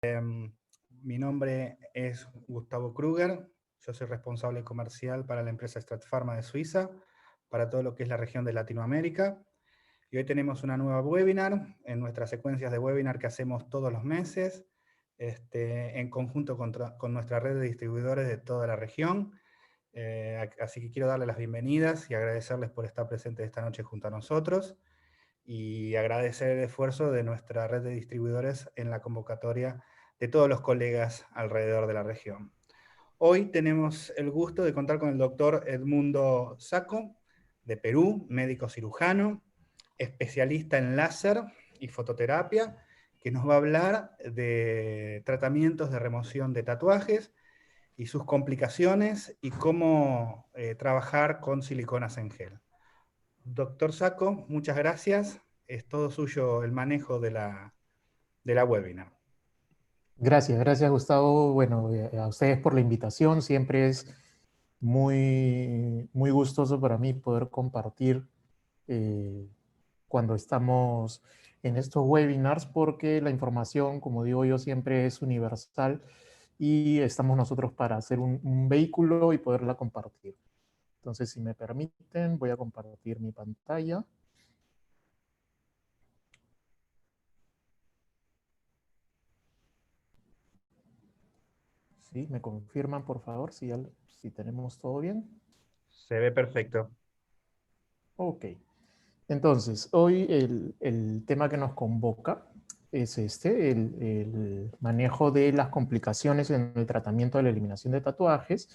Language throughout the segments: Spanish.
Mi nombre es Gustavo Kruger, yo soy responsable comercial para la empresa Stratpharma de Suiza, para todo lo que es la región de Latinoamérica. Y hoy tenemos una nueva webinar en nuestras secuencias de webinar que hacemos todos los meses, en conjunto con nuestra red de distribuidores de toda la región. Así que quiero darles las bienvenidas y agradecerles por estar presentes esta noche junto a nosotros y agradecer el esfuerzo de nuestra red de distribuidores en la convocatoria de todos los colegas alrededor de la región. Hoy tenemos el gusto de contar con el doctor Edmundo Sacco, de Perú, médico cirujano, especialista en láser y fototerapia, que nos va a hablar de tratamientos de remoción de tatuajes y sus complicaciones y cómo trabajar con siliconas en gel. Doctor Sacco, muchas gracias. Es todo suyo el manejo de la webinar. Gracias Gustavo. Bueno, a ustedes por la invitación. Siempre es muy gustoso para mí poder compartir cuando estamos en estos webinars, porque la información, como digo yo, siempre es universal y estamos nosotros para hacer un vehículo y poderla compartir. Entonces, si me permiten, voy a compartir mi pantalla. ¿Sí? ¿Me confirman, por favor, si tenemos todo bien? Se ve perfecto. Ok. Entonces, hoy el tema que nos convoca es el manejo de las complicaciones en el tratamiento de la eliminación de tatuajes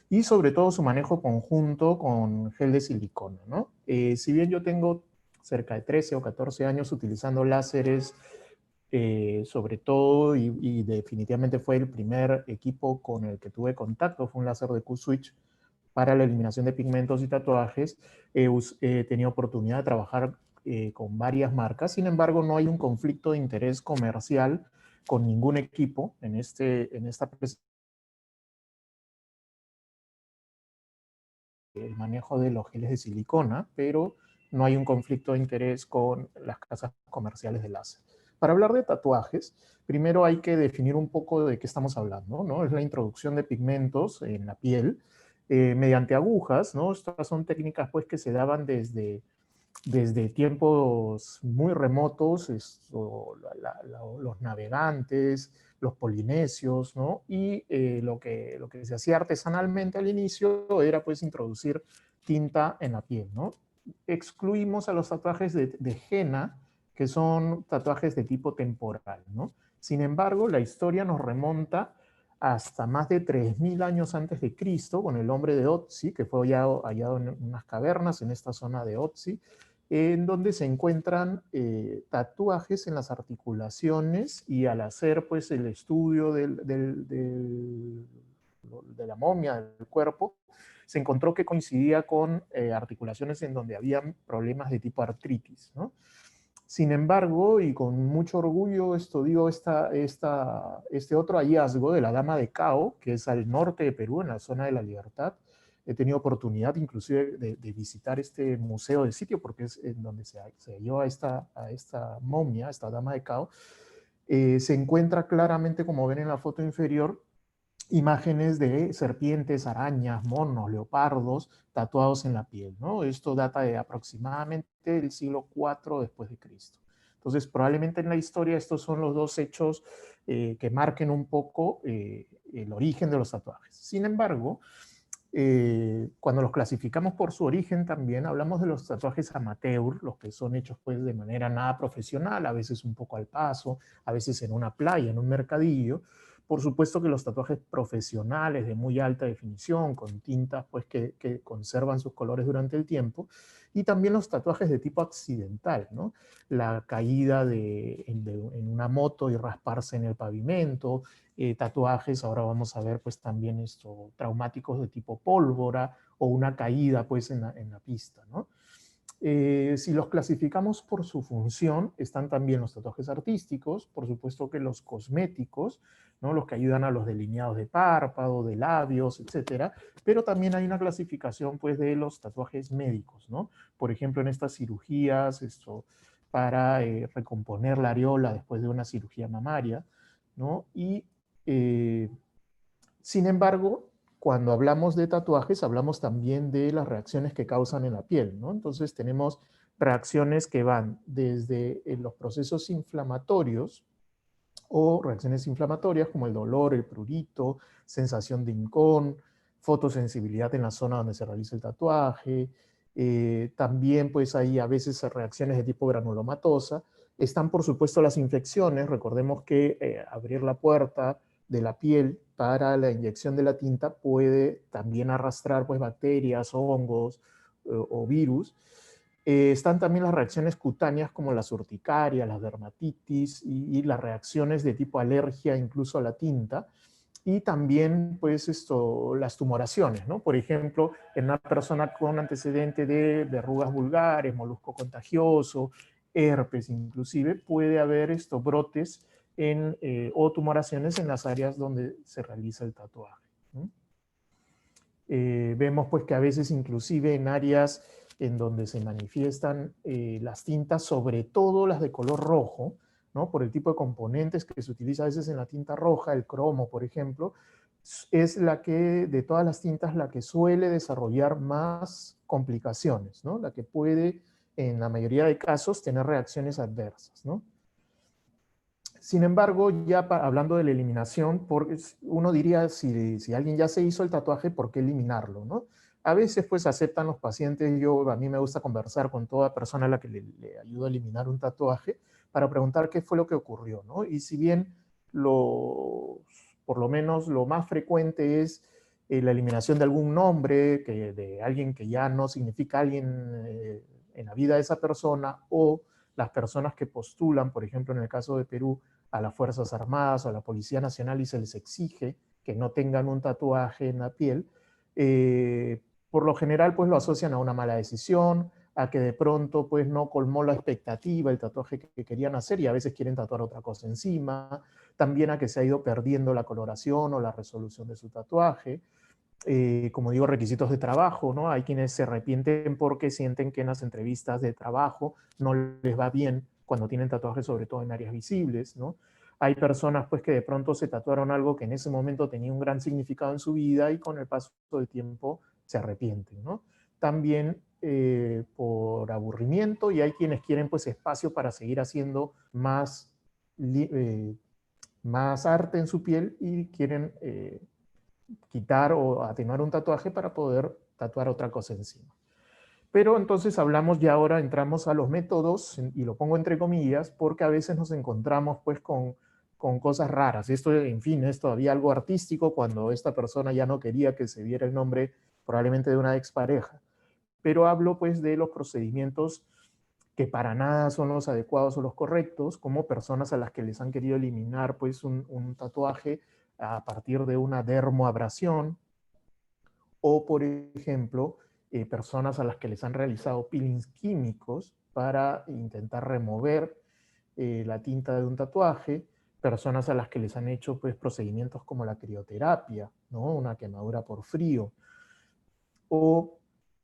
y sobre todo su manejo conjunto con gel de silicona, ¿no? Si bien yo tengo cerca de 13 o 14 años utilizando láseres, sobre todo, y definitivamente fue el primer equipo con el que tuve contacto, fue un láser de Q-Switch para la eliminación de pigmentos y tatuajes. He tenido oportunidad de trabajar con varias marcas. Sin embargo, no hay un conflicto de interés comercial con ningún equipo en esta presentación. El manejo de los geles de silicona, pero no hay un conflicto de interés con las casas comerciales de láser. Para hablar de tatuajes, primero hay que definir un poco de qué estamos hablando, ¿no? Es la introducción de pigmentos en la piel mediante agujas, ¿no? Estas son técnicas pues que se daban desde tiempos muy remotos, los navegantes, los polinesios, ¿no? Y lo que se hacía artesanalmente al inicio era pues introducir tinta en la piel, ¿no? Excluimos a los tatuajes de henna, que son tatuajes de tipo temporal, ¿no? Sin embargo, la historia nos remonta hasta más de 3000 años antes de Cristo, con el hombre de Otzi, que fue hallado en unas cavernas en esta zona de Otzi, en donde se encuentran tatuajes en las articulaciones, y al hacer pues el estudio de la momia del cuerpo, se encontró que coincidía con articulaciones en donde había problemas de tipo artritis, ¿no? Sin embargo, y con mucho orgullo digo, este otro hallazgo de la Dama de Cao, que es al norte de Perú, en la zona de La Libertad. He tenido oportunidad inclusive de visitar este museo del sitio, porque es en donde se halló a esta momia, a esta Dama de Cao. Se encuentra claramente, como ven en la foto inferior, imágenes de serpientes, arañas, monos, leopardos tatuados en la piel, ¿no? Esto data de aproximadamente el siglo IV después de Cristo. Entonces, probablemente en la historia estos son los dos hechos que marquen un poco el origen de los tatuajes. Sin embargo, cuando los clasificamos por su origen, también hablamos de los tatuajes amateur, los que son hechos pues de manera nada profesional, a veces un poco al paso, a veces en una playa, en un mercadillo. Por supuesto que los tatuajes profesionales de muy alta definición, con tintas pues que conservan sus colores durante el tiempo, y también los tatuajes de tipo accidental, ¿no? La caída en una moto y rasparse en el pavimento, tatuajes, ahora vamos a ver pues también traumáticos de tipo pólvora, o una caída pues en la pista, ¿no? Si los clasificamos por su función, están también los tatuajes artísticos, por supuesto que los cosméticos, ¿no? Los que ayudan a los delineados de párpado, de labios, etcétera, pero también hay una clasificación pues de los tatuajes médicos, ¿no? Por ejemplo, en estas cirugías, para recomponer la areola después de una cirugía mamaria, ¿no? Y sin embargo, cuando hablamos de tatuajes, hablamos también de las reacciones que causan en la piel, ¿no? Entonces tenemos reacciones que van desde los procesos inflamatorios o reacciones inflamatorias como el dolor, el prurito, sensación de hincón, fotosensibilidad en la zona donde se realiza el tatuaje. También pues hay a veces reacciones de tipo granulomatosa. Están por supuesto las infecciones. Recordemos que abrir la puerta de la piel para la inyección de la tinta puede también arrastrar pues bacterias, hongos o virus. Están también las reacciones cutáneas como las urticarias, las dermatitis y las reacciones de tipo alergia incluso a la tinta. Y también, pues, las tumoraciones, ¿no? Por ejemplo, en una persona con antecedente de verrugas vulgares, molusco contagioso, herpes inclusive, puede haber estos brotes o tumoraciones en las áreas donde se realiza el tatuaje, ¿no? Vemos pues que a veces inclusive en áreas en donde se manifiestan las tintas, sobre todo las de color rojo, ¿no? Por el tipo de componentes que se utiliza a veces en la tinta roja, el cromo, por ejemplo, es la que, de todas las tintas, la que suele desarrollar más complicaciones, ¿no? La que puede, en la mayoría de casos, tener reacciones adversas, ¿no? Sin embargo, ya hablando de la eliminación, uno diría, si alguien ya se hizo el tatuaje, ¿por qué eliminarlo, no? A veces, pues, aceptan los pacientes. A mí me gusta conversar con toda persona a la que le ayudo a eliminar un tatuaje para preguntar qué fue lo que ocurrió, ¿no? Y si bien por lo menos lo más frecuente es la eliminación de algún nombre, de alguien que ya no significa alguien en la vida de esa persona, o las personas que postulan, por ejemplo, en el caso de Perú, a las Fuerzas Armadas o a la Policía Nacional y se les exige que no tengan un tatuaje en la piel, por lo general pues lo asocian a una mala decisión, a que de pronto pues no colmó la expectativa el tatuaje que querían hacer y a veces quieren tatuar otra cosa encima, también a que se ha ido perdiendo la coloración o la resolución de su tatuaje. Como digo, requisitos de trabajo, ¿no? Hay quienes se arrepienten porque sienten que en las entrevistas de trabajo no les va bien cuando tienen tatuajes, sobre todo en áreas visibles, ¿no? Hay personas pues que de pronto se tatuaron algo que en ese momento tenía un gran significado en su vida y con el paso del tiempo se arrepienten, ¿no? También por aburrimiento, y hay quienes quieren pues espacio para seguir haciendo más arte en su piel y quieren quitar o atenuar un tatuaje para poder tatuar otra cosa encima. Pero entonces hablamos ya ahora, entramos a los métodos, y lo pongo entre comillas, porque a veces nos encontramos pues con cosas raras. Esto, en fin, es todavía algo artístico cuando esta persona ya no quería que se viera el nombre probablemente de una expareja. Pero hablo pues de los procedimientos que para nada son los adecuados o los correctos, como personas a las que les han querido eliminar pues un tatuaje a partir de una dermoabrasión, o por ejemplo, personas a las que les han realizado peelings químicos para intentar remover la tinta de un tatuaje, personas a las que les han hecho pues procedimientos como la crioterapia, ¿no? Una quemadura por frío, o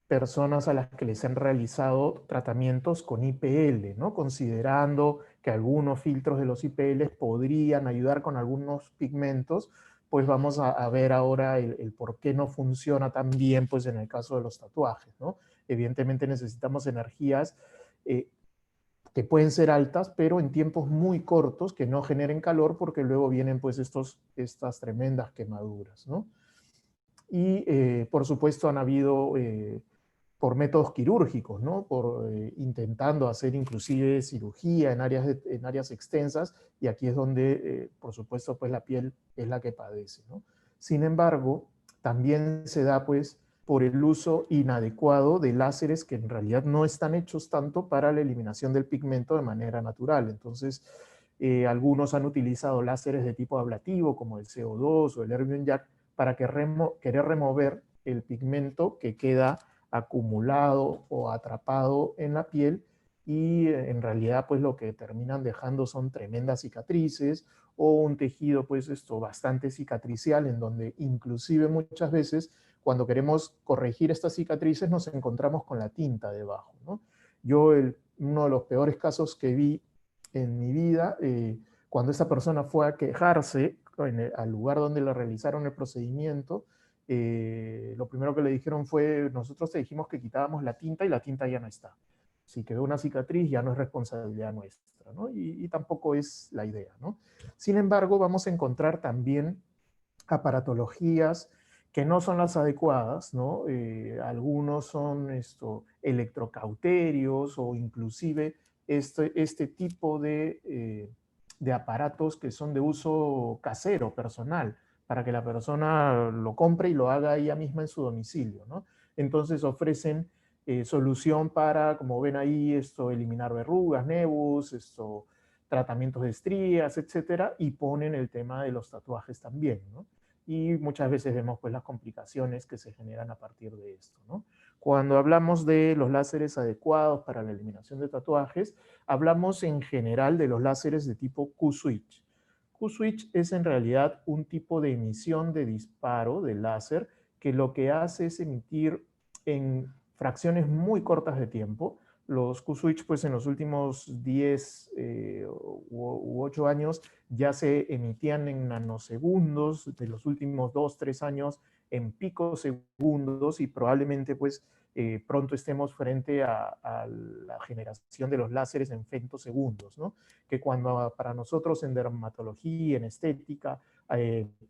personas a las que les han realizado tratamientos con IPL, ¿no? Considerando que algunos filtros de los IPL podrían ayudar con algunos pigmentos, pues vamos a ver ahora el por qué no funciona tan bien pues en el caso de los tatuajes, ¿no? Evidentemente necesitamos energías que pueden ser altas, pero en tiempos muy cortos que no generen calor, porque luego vienen pues estas tremendas quemaduras, ¿no? Y por supuesto han habido por métodos quirúrgicos, ¿no? Por intentando hacer inclusive cirugía en áreas extensas, y aquí es donde, por supuesto, pues la piel es la que padece, ¿no? Sin embargo, también se da pues por el uso inadecuado de láseres que en realidad no están hechos tanto para la eliminación del pigmento de manera natural. Entonces, algunos han utilizado láseres de tipo ablativo, como el CO2 o el Erbium Yak, para querer remover el pigmento que queda acumulado o atrapado en la piel, y en realidad pues lo que terminan dejando son tremendas cicatrices o un tejido pues bastante cicatricial, en donde inclusive muchas veces cuando queremos corregir estas cicatrices nos encontramos con la tinta debajo, ¿no? Uno de los peores casos que vi en mi vida Cuando esa persona fue a quejarse al lugar donde le realizaron el procedimiento, lo primero que le dijeron fue, nosotros te dijimos que quitábamos la tinta y la tinta ya no está. Si quedó una cicatriz ya no es responsabilidad nuestra, ¿no? Y tampoco es la idea, ¿no? Sin embargo, vamos a encontrar también aparatologías que no son las adecuadas, ¿no? Algunos son electrocauterios o inclusive este tipo de aparatos que son de uso casero, personal, para que la persona lo compre y lo haga ella misma en su domicilio, ¿no? Entonces ofrecen solución para, como ven ahí, eliminar verrugas, nevus, tratamientos de estrías, etcétera, y ponen el tema de los tatuajes también, ¿no? Y muchas veces vemos pues las complicaciones que se generan a partir de esto, ¿no? Cuando hablamos de los láseres adecuados para la eliminación de tatuajes, hablamos en general de los láseres de tipo Q-switch. Q-switch es en realidad un tipo de emisión de disparo de láser que lo que hace es emitir en fracciones muy cortas de tiempo. Los Q-switch pues en los últimos 10 u 8 años ya se emitían en nanosegundos, de los últimos 2, 3 años en picosegundos y probablemente pues pronto estemos frente a la generación de los láseres en femtosegundos, ¿no? Que cuando para nosotros en dermatología, en estética,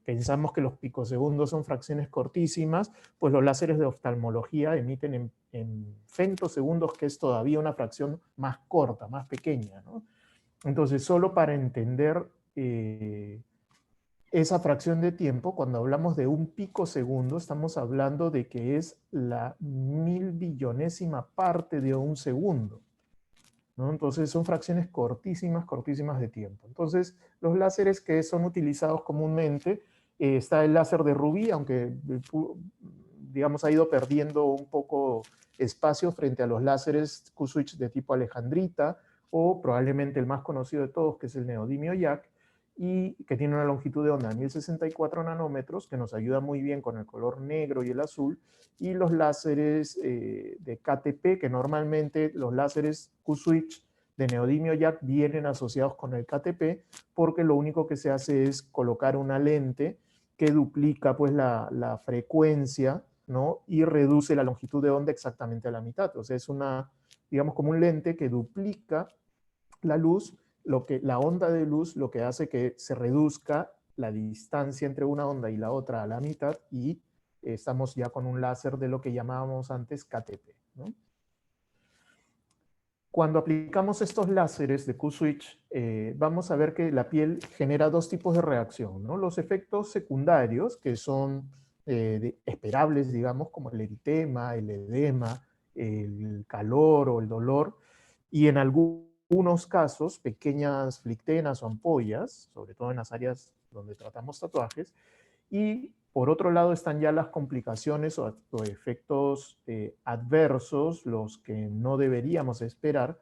pensamos que los picosegundos son fracciones cortísimas, pues los láseres de oftalmología emiten en femtosegundos, que es todavía una fracción más corta, más pequeña, ¿no? Entonces, solo para entender esa fracción de tiempo, cuando hablamos de un picosegundo, estamos hablando de que es la 1000 billonésima parte de un segundo, ¿no? Entonces son fracciones cortísimas, cortísimas de tiempo. Entonces los láseres que son utilizados comúnmente, está el láser de rubí, aunque digamos ha ido perdiendo un poco espacio frente a los láseres Q-switch de tipo alejandrita, o probablemente el más conocido de todos, que es el neodimio YAG, y que tiene una longitud de onda de 1064 nanómetros, que nos ayuda muy bien con el color negro y el azul, y los láseres de KTP, que normalmente los láseres Q-switch de neodimio YAG vienen asociados con el KTP, porque lo único que se hace es colocar una lente que duplica pues la frecuencia, ¿no? Y reduce la longitud de onda exactamente a la mitad. O sea, es una, digamos, como un lente que duplica la luz, la onda de luz, lo que hace que se reduzca la distancia entre una onda y la otra a la mitad, y estamos ya con un láser de lo que llamábamos antes KTP, ¿no? Cuando aplicamos estos láseres de Q-switch, vamos a ver que la piel genera dos tipos de reacción, ¿no? Los efectos secundarios, que son esperables, digamos, como el eritema, el edema, el calor o el dolor, y en algunos casos, pequeñas flictenas o ampollas, sobre todo en las áreas donde tratamos tatuajes. Y por otro lado están ya las complicaciones o efectos adversos, los que no deberíamos esperar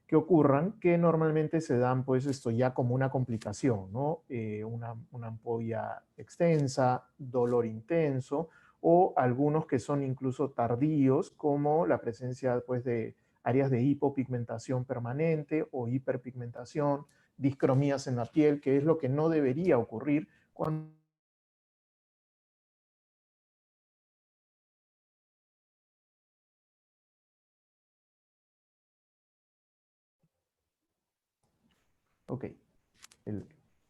que ocurran, que normalmente se dan pues esto ya como una complicación, ¿no? Una ampolla extensa, dolor intenso, o algunos que son incluso tardíos, como la presencia pues de áreas de hipopigmentación permanente o hiperpigmentación, discromías en la piel, que es lo que no debería ocurrir cuando... Ok,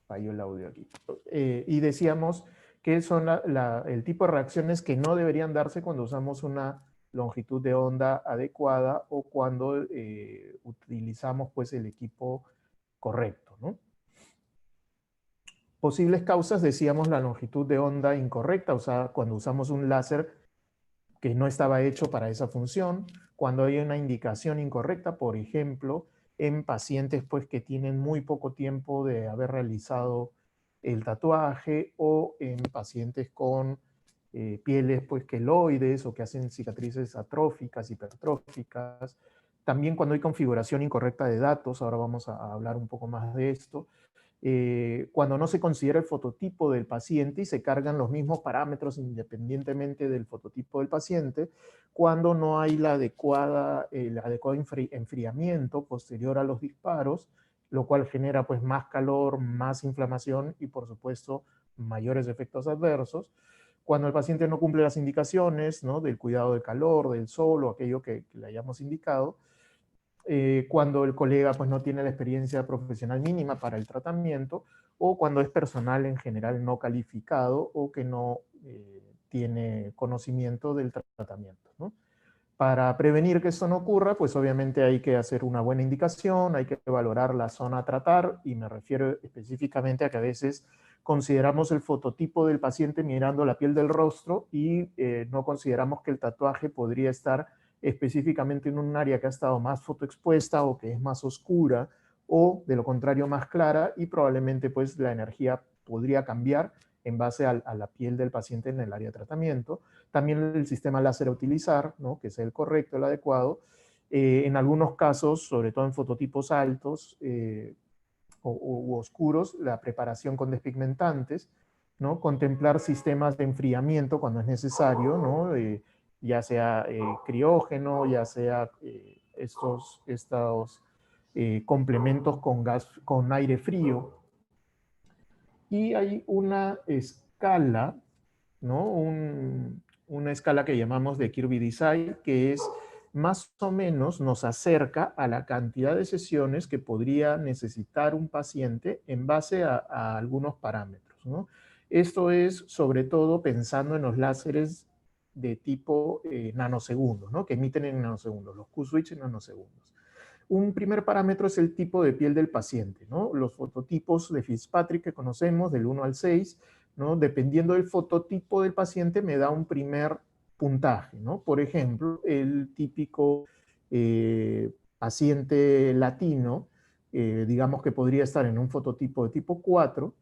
falló el audio aquí. Y decíamos que son el tipo de reacciones que no deberían darse cuando usamos una longitud de onda adecuada o cuando utilizamos pues el equipo correcto, ¿no? Posibles causas, decíamos, la longitud de onda incorrecta, o sea, cuando usamos un láser que no estaba hecho para esa función, cuando hay una indicación incorrecta, por ejemplo, en pacientes pues, que tienen muy poco tiempo de haber realizado el tatuaje, o en pacientes con pieles pues, queloides o que hacen cicatrices atróficas, hipertróficas. También cuando hay configuración incorrecta de datos, ahora vamos a hablar un poco más de esto. Cuando no se considera el fototipo del paciente y se cargan los mismos parámetros independientemente del fototipo del paciente, cuando no hay el adecuado enfriamiento posterior a los disparos, lo cual genera pues más calor, más inflamación y por supuesto mayores efectos adversos. Cuando el paciente no cumple las indicaciones, ¿no?, del cuidado del calor, del sol o aquello que le hayamos indicado, cuando el colega pues no tiene la experiencia profesional mínima para el tratamiento, o cuando es personal en general no calificado o que no tiene conocimiento del tratamiento, ¿no? Para prevenir que esto no ocurra, pues obviamente hay que hacer una buena indicación, hay que valorar la zona a tratar, y me refiero específicamente a que a veces consideramos el fototipo del paciente mirando la piel del rostro y no consideramos que el tatuaje podría estar específicamente en un área que ha estado más fotoexpuesta o que es más oscura, o de lo contrario más clara, y probablemente pues la energía podría cambiar en base a la piel del paciente en el área de tratamiento. También el sistema láser a utilizar, ¿no?, que sea el correcto, el adecuado. En algunos casos, sobre todo en fototipos altos u oscuros, la preparación con despigmentantes, ¿no? Contemplar sistemas de enfriamiento cuando es necesario, ¿no? Ya sea criógeno, ya sea estos complementos con gas, con aire frío. Y hay una escala, ¿no? Una escala que llamamos de Kirby Design, que es más o menos nos acerca a la cantidad de sesiones que podría necesitar un paciente en base a algunos parámetros, ¿no? Esto es sobre todo pensando en los láseres de tipo nanosegundos, ¿no?, que emiten en nanosegundos, los Q-switch en nanosegundos. Un primer parámetro es el tipo de piel del paciente, ¿no? Los fototipos de Fitzpatrick que conocemos, del 1 al 6, ¿no? Dependiendo del fototipo del paciente me da un primer puntaje, ¿no? Por ejemplo, el típico paciente latino, digamos que podría estar en un fototipo de tipo 4,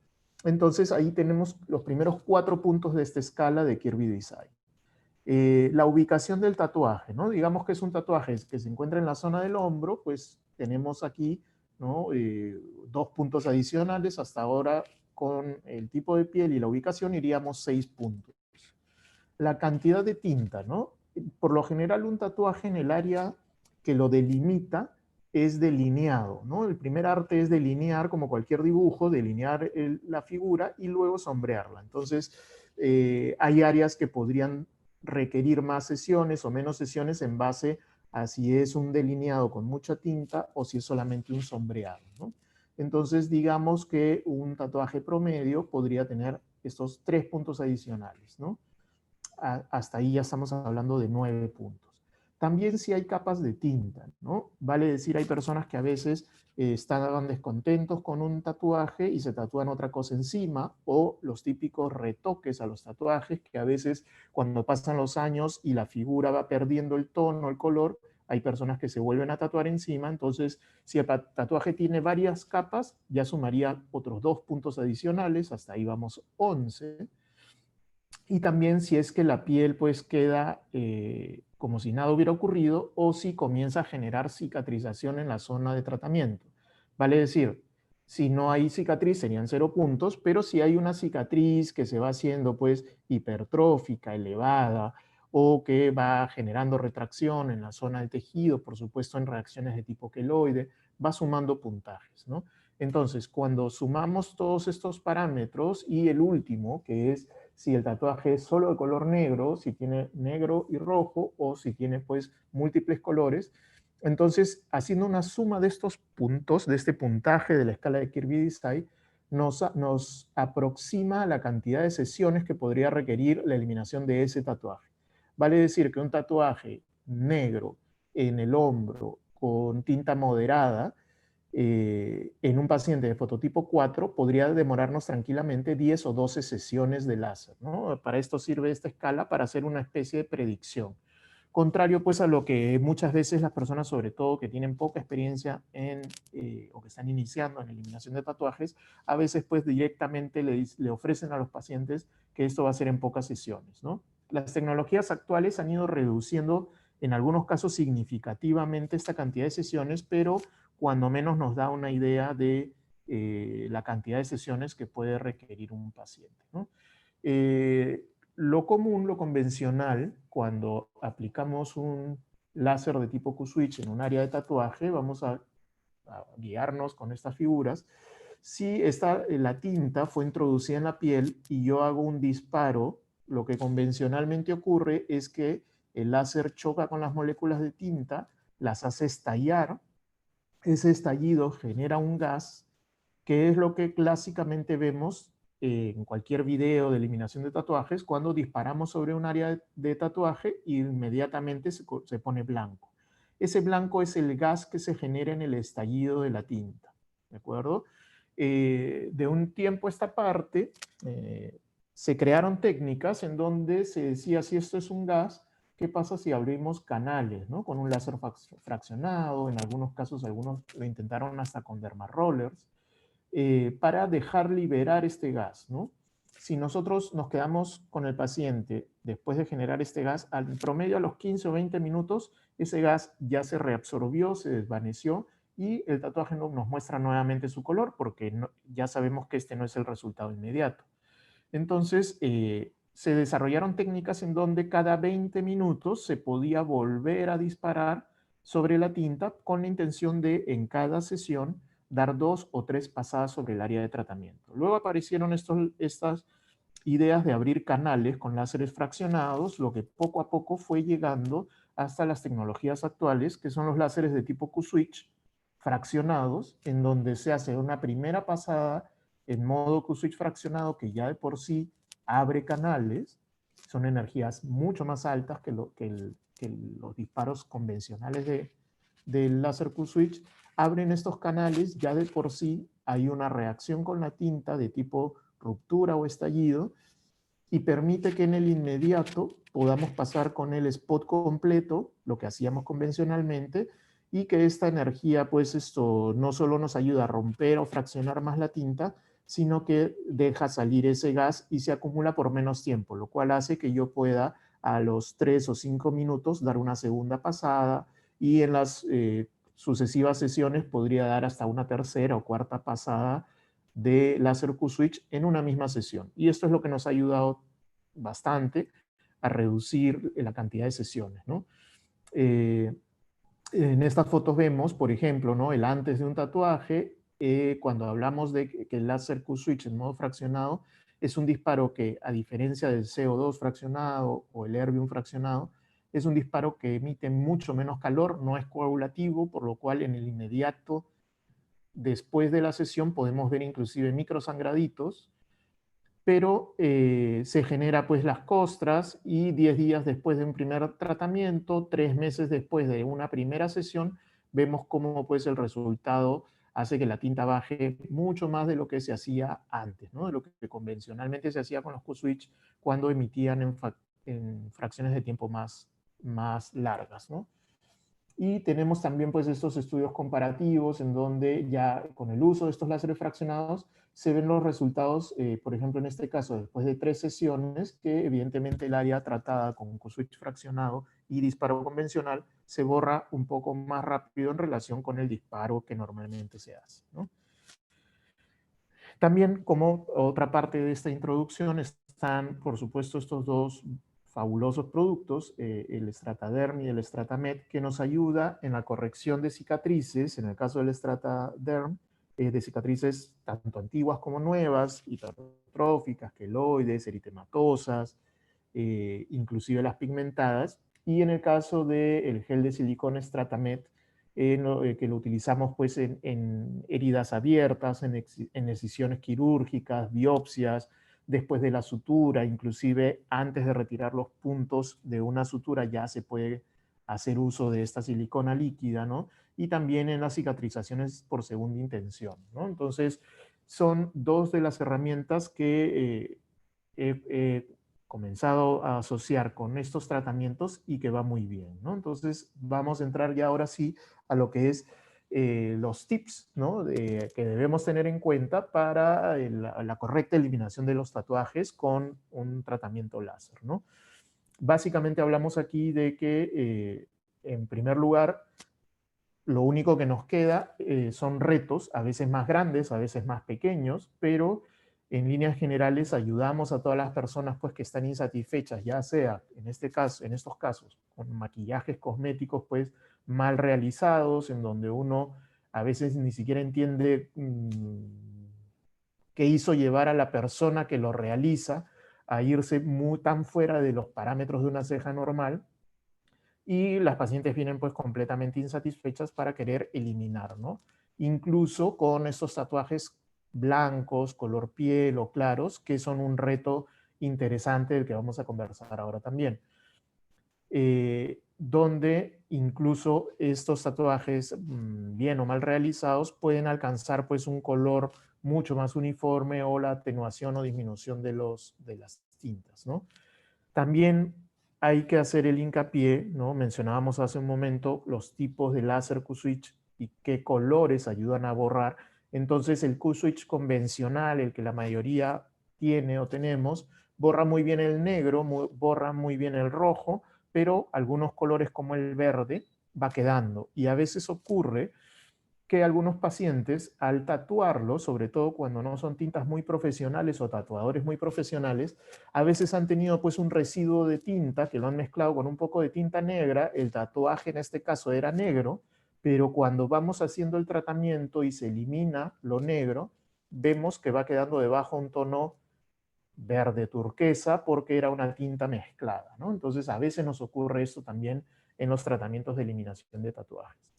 entonces ahí tenemos los primeros 4 puntos de esta escala de Kirby Design. La ubicación del tatuaje, ¿no? Digamos que es un tatuaje que se encuentra en la zona del hombro, pues tenemos aquí, ¿no?, 2 puntos adicionales. Hasta ahora, con el tipo de piel y la ubicación, iríamos 6 puntos. La cantidad de tinta, ¿no? Por lo general, un tatuaje en el área que lo delimita es delineado, ¿no? El primer arte es delinear, como cualquier dibujo, delinear la figura y luego sombrearla. Entonces, hay áreas que podrían requerir más sesiones o menos sesiones en base a si es un delineado con mucha tinta o si es solamente un sombreado, ¿no? Entonces, digamos que un tatuaje promedio podría tener estos 3 puntos adicionales, ¿no? Hasta ahí ya estamos hablando de 9 puntos. También si hay capas de tinta, ¿no? Vale decir, hay personas que a veces están descontentos con un tatuaje y se tatúan otra cosa encima, o los típicos retoques a los tatuajes, que a veces cuando pasan los años y la figura va perdiendo el tono, el color, hay personas que se vuelven a tatuar encima. Entonces, si el tatuaje tiene varias capas, ya sumaría otros 2 puntos adicionales, hasta ahí vamos 11. Y también si es que la piel pues queda como si nada hubiera ocurrido, o si comienza a generar cicatrización en la zona de tratamiento. Vale decir, si no hay cicatriz serían 0 puntos, pero si hay una cicatriz que se va haciendo pues hipertrófica, elevada, o que va generando retracción en la zona del tejido, por supuesto en reacciones de tipo queloide, va sumando puntajes, ¿no? Entonces, cuando sumamos todos estos parámetros y el último, que es si el tatuaje es solo de color negro, si tiene negro y rojo, o si tiene pues múltiples colores, entonces haciendo una suma de estos puntos, de este puntaje de la escala de Kirby Design, nos aproxima la cantidad de sesiones que podría requerir la eliminación de ese tatuaje. Vale decir que un tatuaje negro en el hombro con tinta moderada, en un paciente de fototipo 4 podría demorarnos tranquilamente 10 o 12 sesiones de láser, ¿no? Para esto sirve esta escala, para hacer una especie de predicción. Contrario pues a lo que muchas veces las personas, sobre todo que tienen poca experiencia o que están iniciando en eliminación de tatuajes, a veces pues directamente le ofrecen a los pacientes que esto va a ser en pocas sesiones, ¿no? Las tecnologías actuales han ido reduciendo en algunos casos significativamente esta cantidad de sesiones, pero cuando menos nos da una idea de la cantidad de sesiones que puede requerir un paciente, ¿no? Lo común, lo convencional, cuando aplicamos un láser de tipo Q-switch en un área de tatuaje, vamos a a guiarnos con estas figuras, si la tinta fue introducida en la piel y yo hago un disparo, lo que convencionalmente ocurre es que el láser choca con las moléculas de tinta, las hace estallar, ese estallido genera un gas, que es lo que clásicamente vemos en cualquier video de eliminación de tatuajes, cuando disparamos sobre un área de tatuaje y inmediatamente se pone blanco. Ese blanco es el gas que se genera en el estallido de la tinta, ¿de acuerdo? De un tiempo a esta parte, se crearon técnicas en donde se decía, si esto es un gas, ¿qué pasa si abrimos canales, ¿no? Con un láser fraccionado? En algunos casos, algunos lo intentaron hasta con dermarollers, para dejar liberar este gas, ¿no? Si nosotros nos quedamos con el paciente después de generar este gas, al promedio a los 15 o 20 minutos, ese gas ya se reabsorbió, se desvaneció y el tatuaje nos muestra nuevamente su color porque ya sabemos que este no es el resultado inmediato. Entonces, se desarrollaron técnicas en donde cada 20 minutos se podía volver a disparar sobre la tinta con la intención de, en cada sesión, dar 2 o 3 pasadas sobre el área de tratamiento. Luego aparecieron estas ideas de abrir canales con láseres fraccionados, lo que poco a poco fue llegando hasta las tecnologías actuales, que son los láseres de tipo Q-switch fraccionados, en donde se hace una primera pasada en modo Q-switch fraccionado, que ya de por sí abre canales, son energías mucho más altas que los disparos convencionales del láser Q-switch. Abren estos canales, ya de por sí hay una reacción con la tinta de tipo ruptura o estallido, y permite que en el inmediato podamos pasar con el spot completo, lo que hacíamos convencionalmente, y que esta energía, pues esto no solo nos ayuda a romper o fraccionar más la tinta, sino que deja salir ese gas y se acumula por menos tiempo, lo cual hace que yo pueda a los 3 o 5 minutos dar una segunda pasada, y en las sucesivas sesiones podría dar hasta una tercera o cuarta pasada de láser Q-switch en una misma sesión. Y esto es lo que nos ha ayudado bastante a reducir la cantidad de sesiones, ¿no? En estas fotos vemos, por ejemplo, ¿no?, el antes de un tatuaje. Cuando hablamos de que el láser Q-switch en modo fraccionado es un disparo que, a diferencia del CO2 fraccionado o el erbium fraccionado, es un disparo que emite mucho menos calor, no es coagulativo, por lo cual en el inmediato después de la sesión podemos ver inclusive microsangraditos, pero se genera pues las costras, y 10 días después de un primer tratamiento, 3 meses después de una primera sesión, vemos cómo pues el resultado hace que la tinta baje mucho más de lo que se hacía antes, ¿no?, de lo que convencionalmente se hacía con los Q-switch cuando emitían en fracciones de tiempo más largas, ¿no? Y tenemos también pues estos estudios comparativos en donde ya con el uso de estos láseres fraccionados se ven los resultados, por ejemplo en este caso después de 3 sesiones, que evidentemente el área tratada con Q-switch fraccionado y disparo convencional se borra un poco más rápido en relación con el disparo que normalmente se hace, ¿no? También, como otra parte de esta introducción, están por supuesto estos dos fabulosos productos, el StrataDerm y el StrataMed, que nos ayuda en la corrección de cicatrices, en el caso del StrataDerm, de cicatrices tanto antiguas como nuevas, hipertróficas, queloides, eritematosas, inclusive las pigmentadas, y en el caso del gel de silicona StrataMed, que lo utilizamos pues en heridas abiertas, en excisiones quirúrgicas, biopsias, después de la sutura, inclusive antes de retirar los puntos de una sutura ya se puede hacer uso de esta silicona líquida, ¿no? Y también en las cicatrizaciones por segunda intención, ¿no? Entonces, son dos de las herramientas que he comenzado a asociar con estos tratamientos y que va muy bien, ¿no? Entonces, vamos a entrar ya ahora sí a lo que es los tips, ¿no?, que debemos tener en cuenta para la correcta eliminación de los tatuajes con un tratamiento láser, ¿no? Básicamente hablamos aquí de que, en primer lugar, lo único que nos queda son retos, a veces más grandes, a veces más pequeños, pero en líneas generales ayudamos a todas las personas pues, que están insatisfechas, ya sea en estos casos, con maquillajes cosméticos pues, mal realizados, en donde uno a veces ni siquiera entiende qué hizo llevar a la persona que lo realiza a irse tan fuera de los parámetros de una ceja normal, y las pacientes vienen pues completamente insatisfechas para querer eliminar, ¿no? Incluso con estos tatuajes blancos, color piel o claros, que son un reto interesante del que vamos a conversar ahora también. Donde incluso estos tatuajes bien o mal realizados pueden alcanzar pues un color mucho más uniforme o la atenuación o disminución de las tintas, ¿no? También hay que hacer el hincapié, ¿no? Mencionábamos hace un momento los tipos de láser Q-switch y qué colores ayudan a borrar. Entonces el Q-switch convencional, el que la mayoría tiene o tenemos, borra muy bien el negro, borra muy bien el rojo, pero algunos colores como el verde va quedando. Y a veces ocurre que algunos pacientes, al tatuarlo, sobre todo cuando no son tintas muy profesionales o tatuadores muy profesionales, a veces han tenido pues un residuo de tinta que lo han mezclado con un poco de tinta negra. El tatuaje en este caso era negro, pero cuando vamos haciendo el tratamiento y se elimina lo negro, vemos que va quedando debajo un tono verde turquesa porque era una tinta mezclada, ¿no? Entonces a veces nos ocurre esto también en los tratamientos de eliminación de tatuajes.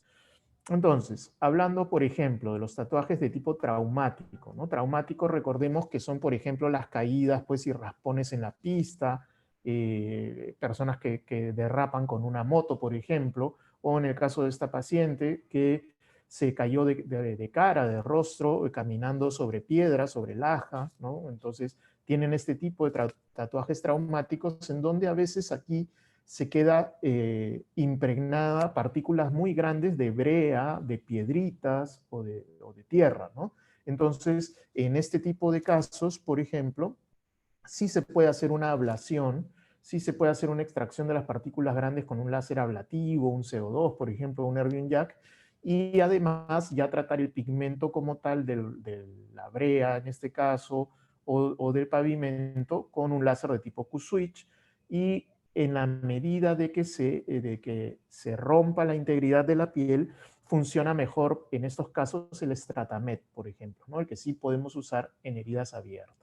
Entonces, hablando, por ejemplo, de los tatuajes de tipo traumático, ¿no? Traumático, recordemos que son, por ejemplo, las caídas pues, y raspones en la pista, personas que derrapan con una moto, por ejemplo, o en el caso de esta paciente que se cayó de cara, de rostro, caminando sobre piedra, sobre laja, ¿no? Entonces, tienen este tipo de tatuajes traumáticos en donde a veces aquí se queda impregnada partículas muy grandes de brea, de piedritas o de tierra, ¿no? Entonces, en este tipo de casos, por ejemplo, sí se puede hacer una ablación, sí se puede hacer una extracción de las partículas grandes con un láser ablativo, un CO2, por ejemplo, un Erbium Jack, y además ya tratar el pigmento como tal de la brea, en este caso, o del pavimento con un láser de tipo Q-switch, y en la medida de que se rompa la integridad de la piel, funciona mejor en estos casos el Stratamed, por ejemplo, ¿no? El que sí podemos usar en heridas abiertas.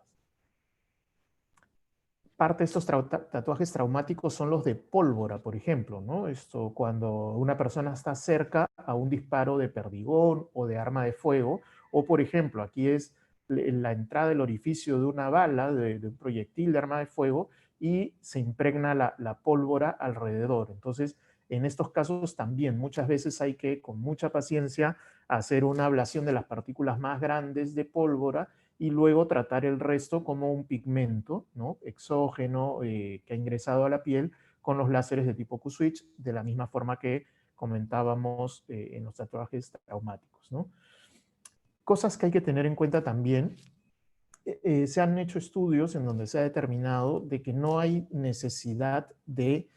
Parte de estos tatuajes traumáticos son los de pólvora, por ejemplo, ¿no? Esto cuando una persona está cerca a un disparo de perdigón o de arma de fuego, o por ejemplo, aquí es la entrada del orificio de una bala, de un proyectil de arma de fuego, y se impregna la pólvora alrededor. Entonces, en estos casos también muchas veces hay que, con mucha paciencia, hacer una ablación de las partículas más grandes de pólvora y luego tratar el resto como un pigmento, ¿no? Exógeno que ha ingresado a la piel con los láseres de tipo Q-switch, de la misma forma que comentábamos en los tatuajes traumáticos, ¿no? Cosas que hay que tener en cuenta también. Se han hecho estudios en donde se ha determinado de que no hay necesidad de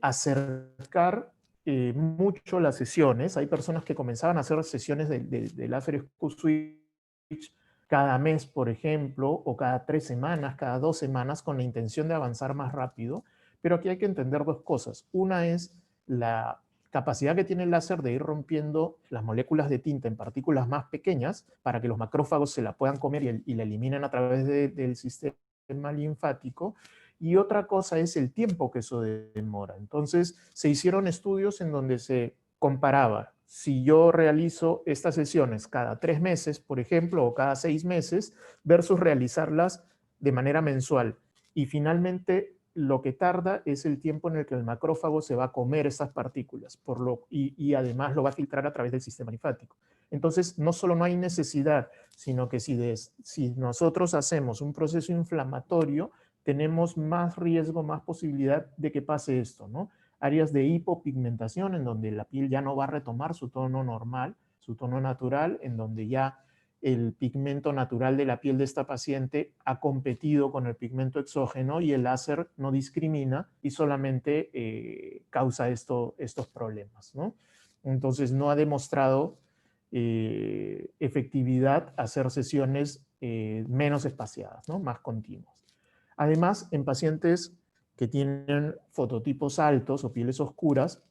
acercar mucho las sesiones. Hay personas que comenzaban a hacer sesiones de láseres Q-switch cada mes, por ejemplo, o cada 3 semanas, cada 2 semanas, con la intención de avanzar más rápido. Pero aquí hay que entender dos cosas. Una es la capacidad que tiene el láser de ir rompiendo las moléculas de tinta en partículas más pequeñas para que los macrófagos se la puedan comer y la eliminen a través del sistema linfático. Y otra cosa es el tiempo que eso demora. Entonces, se hicieron estudios en donde se comparaba si yo realizo estas sesiones cada 3 meses, por ejemplo, o cada 6 meses, versus realizarlas de manera mensual. Y finalmente, lo que tarda es el tiempo en el que el macrófago se va a comer esas partículas y además lo va a filtrar a través del sistema linfático. Entonces, no solo no hay necesidad, sino que si nosotros hacemos un proceso inflamatorio, tenemos más riesgo, más posibilidad de que pase esto, ¿no? Áreas de hipopigmentación en donde la piel ya no va a retomar su tono normal, su tono natural, en donde ya el pigmento natural de la piel de esta paciente ha competido con el pigmento exógeno y el láser no discrimina y solamente causa estos problemas, ¿no? Entonces no ha demostrado efectividad hacer sesiones menos espaciadas, ¿no? Más continuas. Además, en pacientes que tienen fototipos altos o pieles oscuras,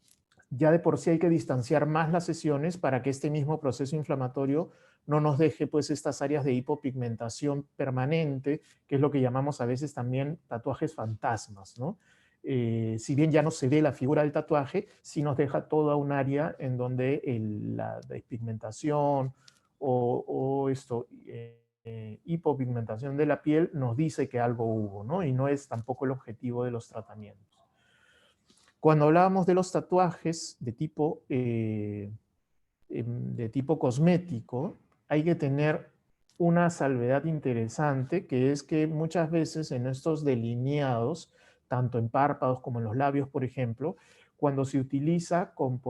ya de por sí hay que distanciar más las sesiones para que este mismo proceso inflamatorio no nos deje pues estas áreas de hipopigmentación permanente, que es lo que llamamos a veces también tatuajes fantasmas, ¿no? Si bien ya no se ve la figura del tatuaje, sí nos deja toda un área en donde la despigmentación o hipopigmentación de la piel nos dice que algo hubo, ¿no? Y no es tampoco el objetivo de los tratamientos. Cuando hablábamos de los tatuajes de tipo cosmético, hay que tener una salvedad interesante, que es que muchas veces en estos delineados, tanto en párpados como en los labios, por ejemplo, cuando se utiliza como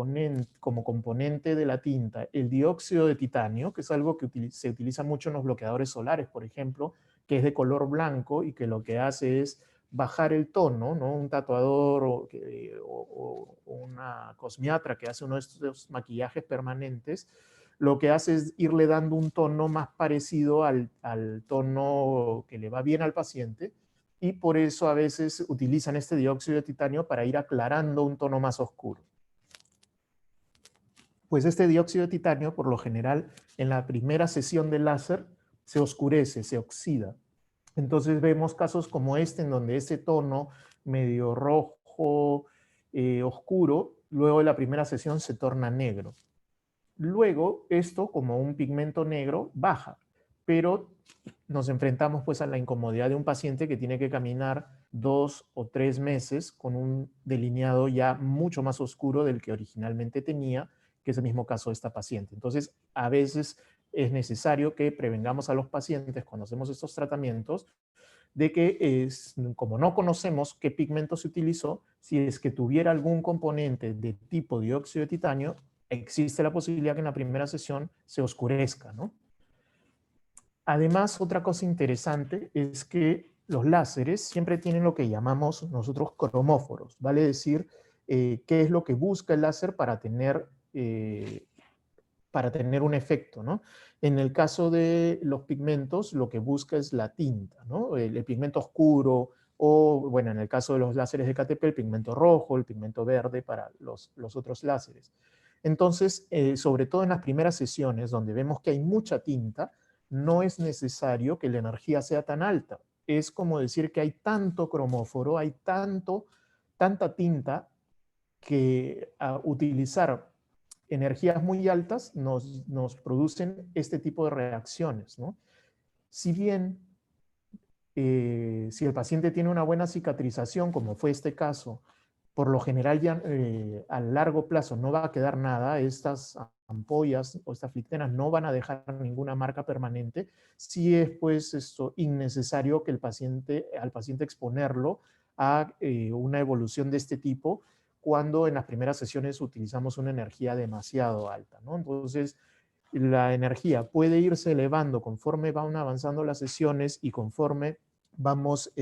componente de la tinta el dióxido de titanio, que es algo que se utiliza mucho en los bloqueadores solares, por ejemplo, que es de color blanco y que lo que hace es bajar el tono, ¿no? Un tatuador o una cosmiatra que hace uno de estos maquillajes permanentes, lo que hace es irle dando un tono más parecido al tono que le va bien al paciente, y por eso a veces utilizan este dióxido de titanio para ir aclarando un tono más oscuro. Pues este dióxido de titanio, por lo general, en la primera sesión de láser, se oscurece, se oxida. Entonces vemos casos como este, en donde ese tono medio rojo, oscuro, luego de la primera sesión se torna negro. Luego, esto, como un pigmento negro, baja, pero nos enfrentamos pues a la incomodidad de un paciente que tiene que caminar 2 o 3 meses con un delineado ya mucho más oscuro del que originalmente tenía, que es el mismo caso de esta paciente. Entonces, a veces es necesario que prevengamos a los pacientes cuando hacemos estos tratamientos de que como no conocemos qué pigmento se utilizó, si es que tuviera algún componente de tipo dióxido de titanio, existe la posibilidad que en la primera sesión se oscurezca, ¿no? Además, otra cosa interesante es que los láseres siempre tienen lo que llamamos nosotros cromóforos, vale decir, qué es lo que busca el láser para tener un efecto, ¿no? En el caso de los pigmentos, lo que busca es la tinta, ¿no? El pigmento oscuro, o, bueno, en el caso de los láseres de KTP, el pigmento rojo, el pigmento verde para los otros láseres. Entonces, sobre todo en las primeras sesiones, donde vemos que hay mucha tinta, no es necesario que la energía sea tan alta. Es como decir que hay tanto cromóforo, hay tanta tinta, que a utilizar energías muy altas nos producen este tipo de reacciones, ¿no? Si bien, si el paciente tiene una buena cicatrización, como fue este caso, por lo general ya a largo plazo no va a quedar nada, estas ampollas o estas flictenas no van a dejar ninguna marca permanente, sí es pues esto innecesario que al paciente exponerlo a una evolución de este tipo cuando en las primeras sesiones utilizamos una energía demasiado alta, ¿no? Entonces, la energía puede irse elevando conforme van avanzando las sesiones y conforme vamos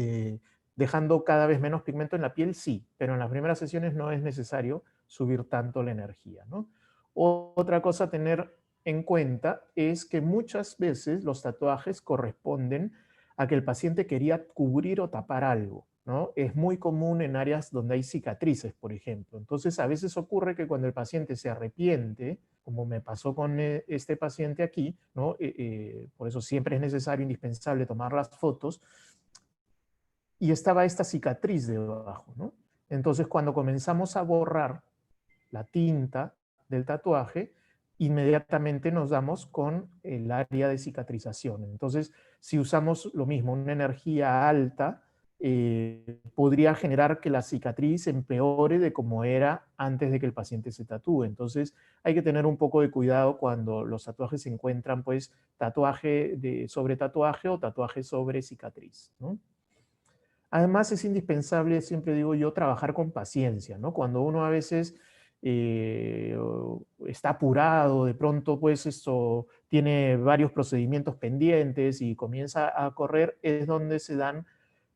dejando cada vez menos pigmento en la piel, sí, pero en las primeras sesiones no es necesario subir tanto la energía, ¿no? Otra cosa a tener en cuenta es que muchas veces los tatuajes corresponden a que el paciente quería cubrir o tapar algo, ¿no? Es muy común en áreas donde hay cicatrices, por ejemplo. Entonces, a veces ocurre que cuando el paciente se arrepiente, como me pasó con este paciente aquí, ¿no? Por eso siempre es necesario, indispensable tomar las fotos, y estaba esta cicatriz debajo, ¿no? Entonces, cuando comenzamos a borrar la tinta del tatuaje, inmediatamente nos damos con el área de cicatrización. Entonces, si usamos lo mismo, una energía alta, podría generar que la cicatriz empeore de como era antes de que el paciente se tatúe. Entonces, hay que tener un poco de cuidado cuando los tatuajes se encuentran, pues, sobre tatuaje o tatuaje sobre cicatriz, ¿no? Además, es indispensable, siempre digo yo, trabajar con paciencia, ¿no? Cuando uno a veces está apurado, de pronto pues esto tiene varios procedimientos pendientes y comienza a correr, es donde se dan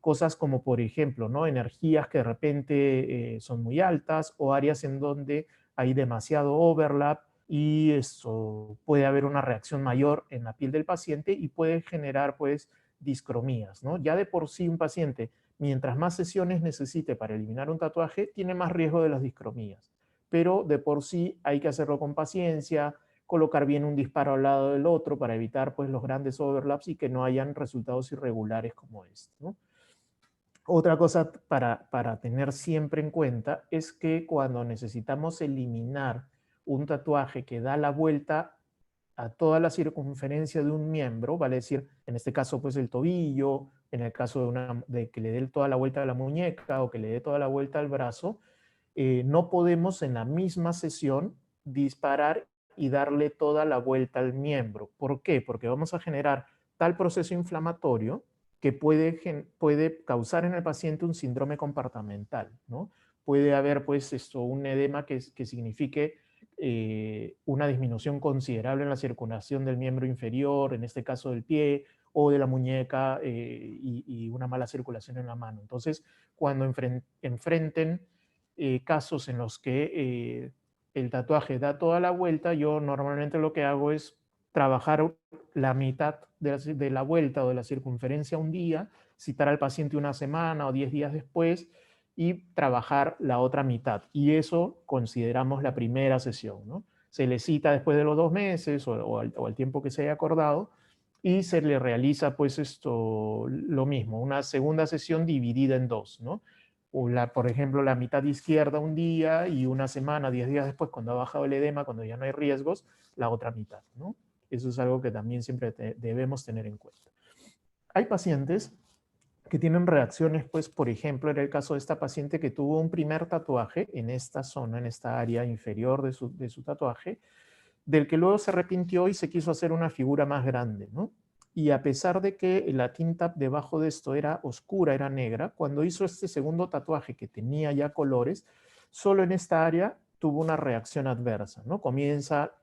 cosas como, por ejemplo, ¿no? Energías que de repente son muy altas, o áreas en donde hay demasiado overlap, y eso puede haber una reacción mayor en la piel del paciente y puede generar pues discromías, ¿no? Ya de por sí un paciente, mientras más sesiones necesite para eliminar un tatuaje, tiene más riesgo de las discromías. pero de por sí hay que hacerlo con paciencia, colocar bien un disparo al lado del otro para evitar pues, los grandes overlaps y que no hayan resultados irregulares como este, ¿no? Otra cosa para tener siempre en cuenta es que cuando necesitamos eliminar un tatuaje que da la vuelta a toda la circunferencia de un miembro, vale decir, en este caso pues el tobillo, en el caso de que le dé toda la vuelta a la muñeca o que le dé toda la vuelta al brazo, no podemos en la misma sesión disparar y darle toda la vuelta al miembro. ¿Por qué? Porque vamos a generar tal proceso inflamatorio que puede causar en el paciente un síndrome compartimental, ¿no? Puede haber pues un edema que signifique una disminución considerable en la circulación del miembro inferior, en este caso del pie o de la muñeca, y una mala circulación en la mano. Entonces, cuando enfrenten casos en los que el tatuaje da toda la vuelta, yo normalmente lo que hago es trabajar la mitad de la vuelta o de la circunferencia un día, citar al paciente una semana o 10 días después y trabajar la otra mitad. Y eso consideramos la primera sesión, ¿no? Se le cita después de los 2 meses o al tiempo que se haya acordado y se le realiza pues lo mismo, una segunda sesión dividida en dos, ¿no? Por ejemplo, la mitad izquierda un día y una semana, 10 días después, cuando ha bajado el edema, cuando ya no hay riesgos, la otra mitad, ¿no? Eso es algo que también siempre debemos tener en cuenta. Hay pacientes que tienen reacciones, pues, por ejemplo, en el caso de esta paciente que tuvo un primer tatuaje en esta zona, en esta área inferior de su tatuaje, del que luego se arrepintió y se quiso hacer una figura más grande, ¿no? Y a pesar de que la tinta debajo de esto era oscura, era negra, cuando hizo este segundo tatuaje que tenía ya colores, solo en esta área tuvo una reacción adversa, ¿no? Comienza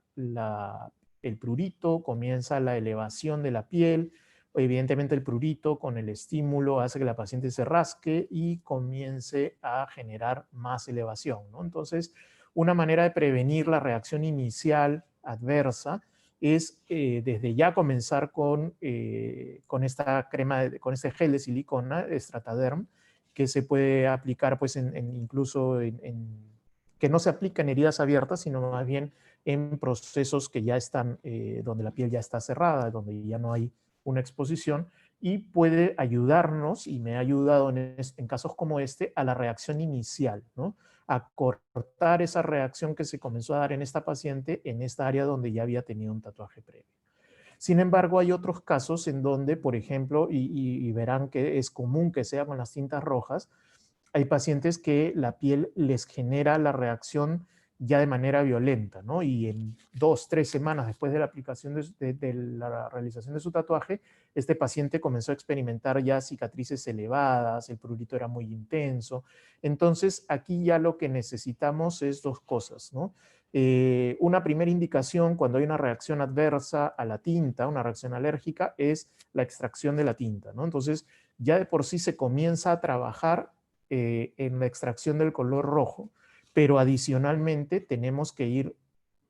el prurito, comienza la elevación de la piel, evidentemente el prurito con el estímulo hace que la paciente se rasque y comience a generar más elevación, ¿no? Entonces, una manera de prevenir la reacción inicial adversa es desde ya comenzar con esta crema, con este gel de silicona, Strataderm, que se puede aplicar pues incluso que no se aplica en heridas abiertas, sino más bien en procesos que ya están, donde la piel ya está cerrada, donde ya no hay una exposición, y puede ayudarnos, y me ha ayudado en casos como este, a la reacción inicial, ¿no? A cortar esa reacción que se comenzó a dar en esta paciente en esta área donde ya había tenido un tatuaje previo. Sin embargo, hay otros casos en donde, por ejemplo, y verán que es común que sea con las tintas rojas, hay pacientes que la piel les genera la reacción ya de manera violenta, ¿no? Y en 2, 3 semanas después de la aplicación de la realización de su tatuaje, este paciente comenzó a experimentar ya cicatrices elevadas, el prurito era muy intenso. Entonces, aquí ya lo que necesitamos es dos cosas, ¿no? Una primera indicación cuando hay una reacción adversa a la tinta, una reacción alérgica, es la extracción de la tinta, ¿no? Entonces, ya de por sí se comienza a trabajar en la extracción del color rojo, pero adicionalmente tenemos que ir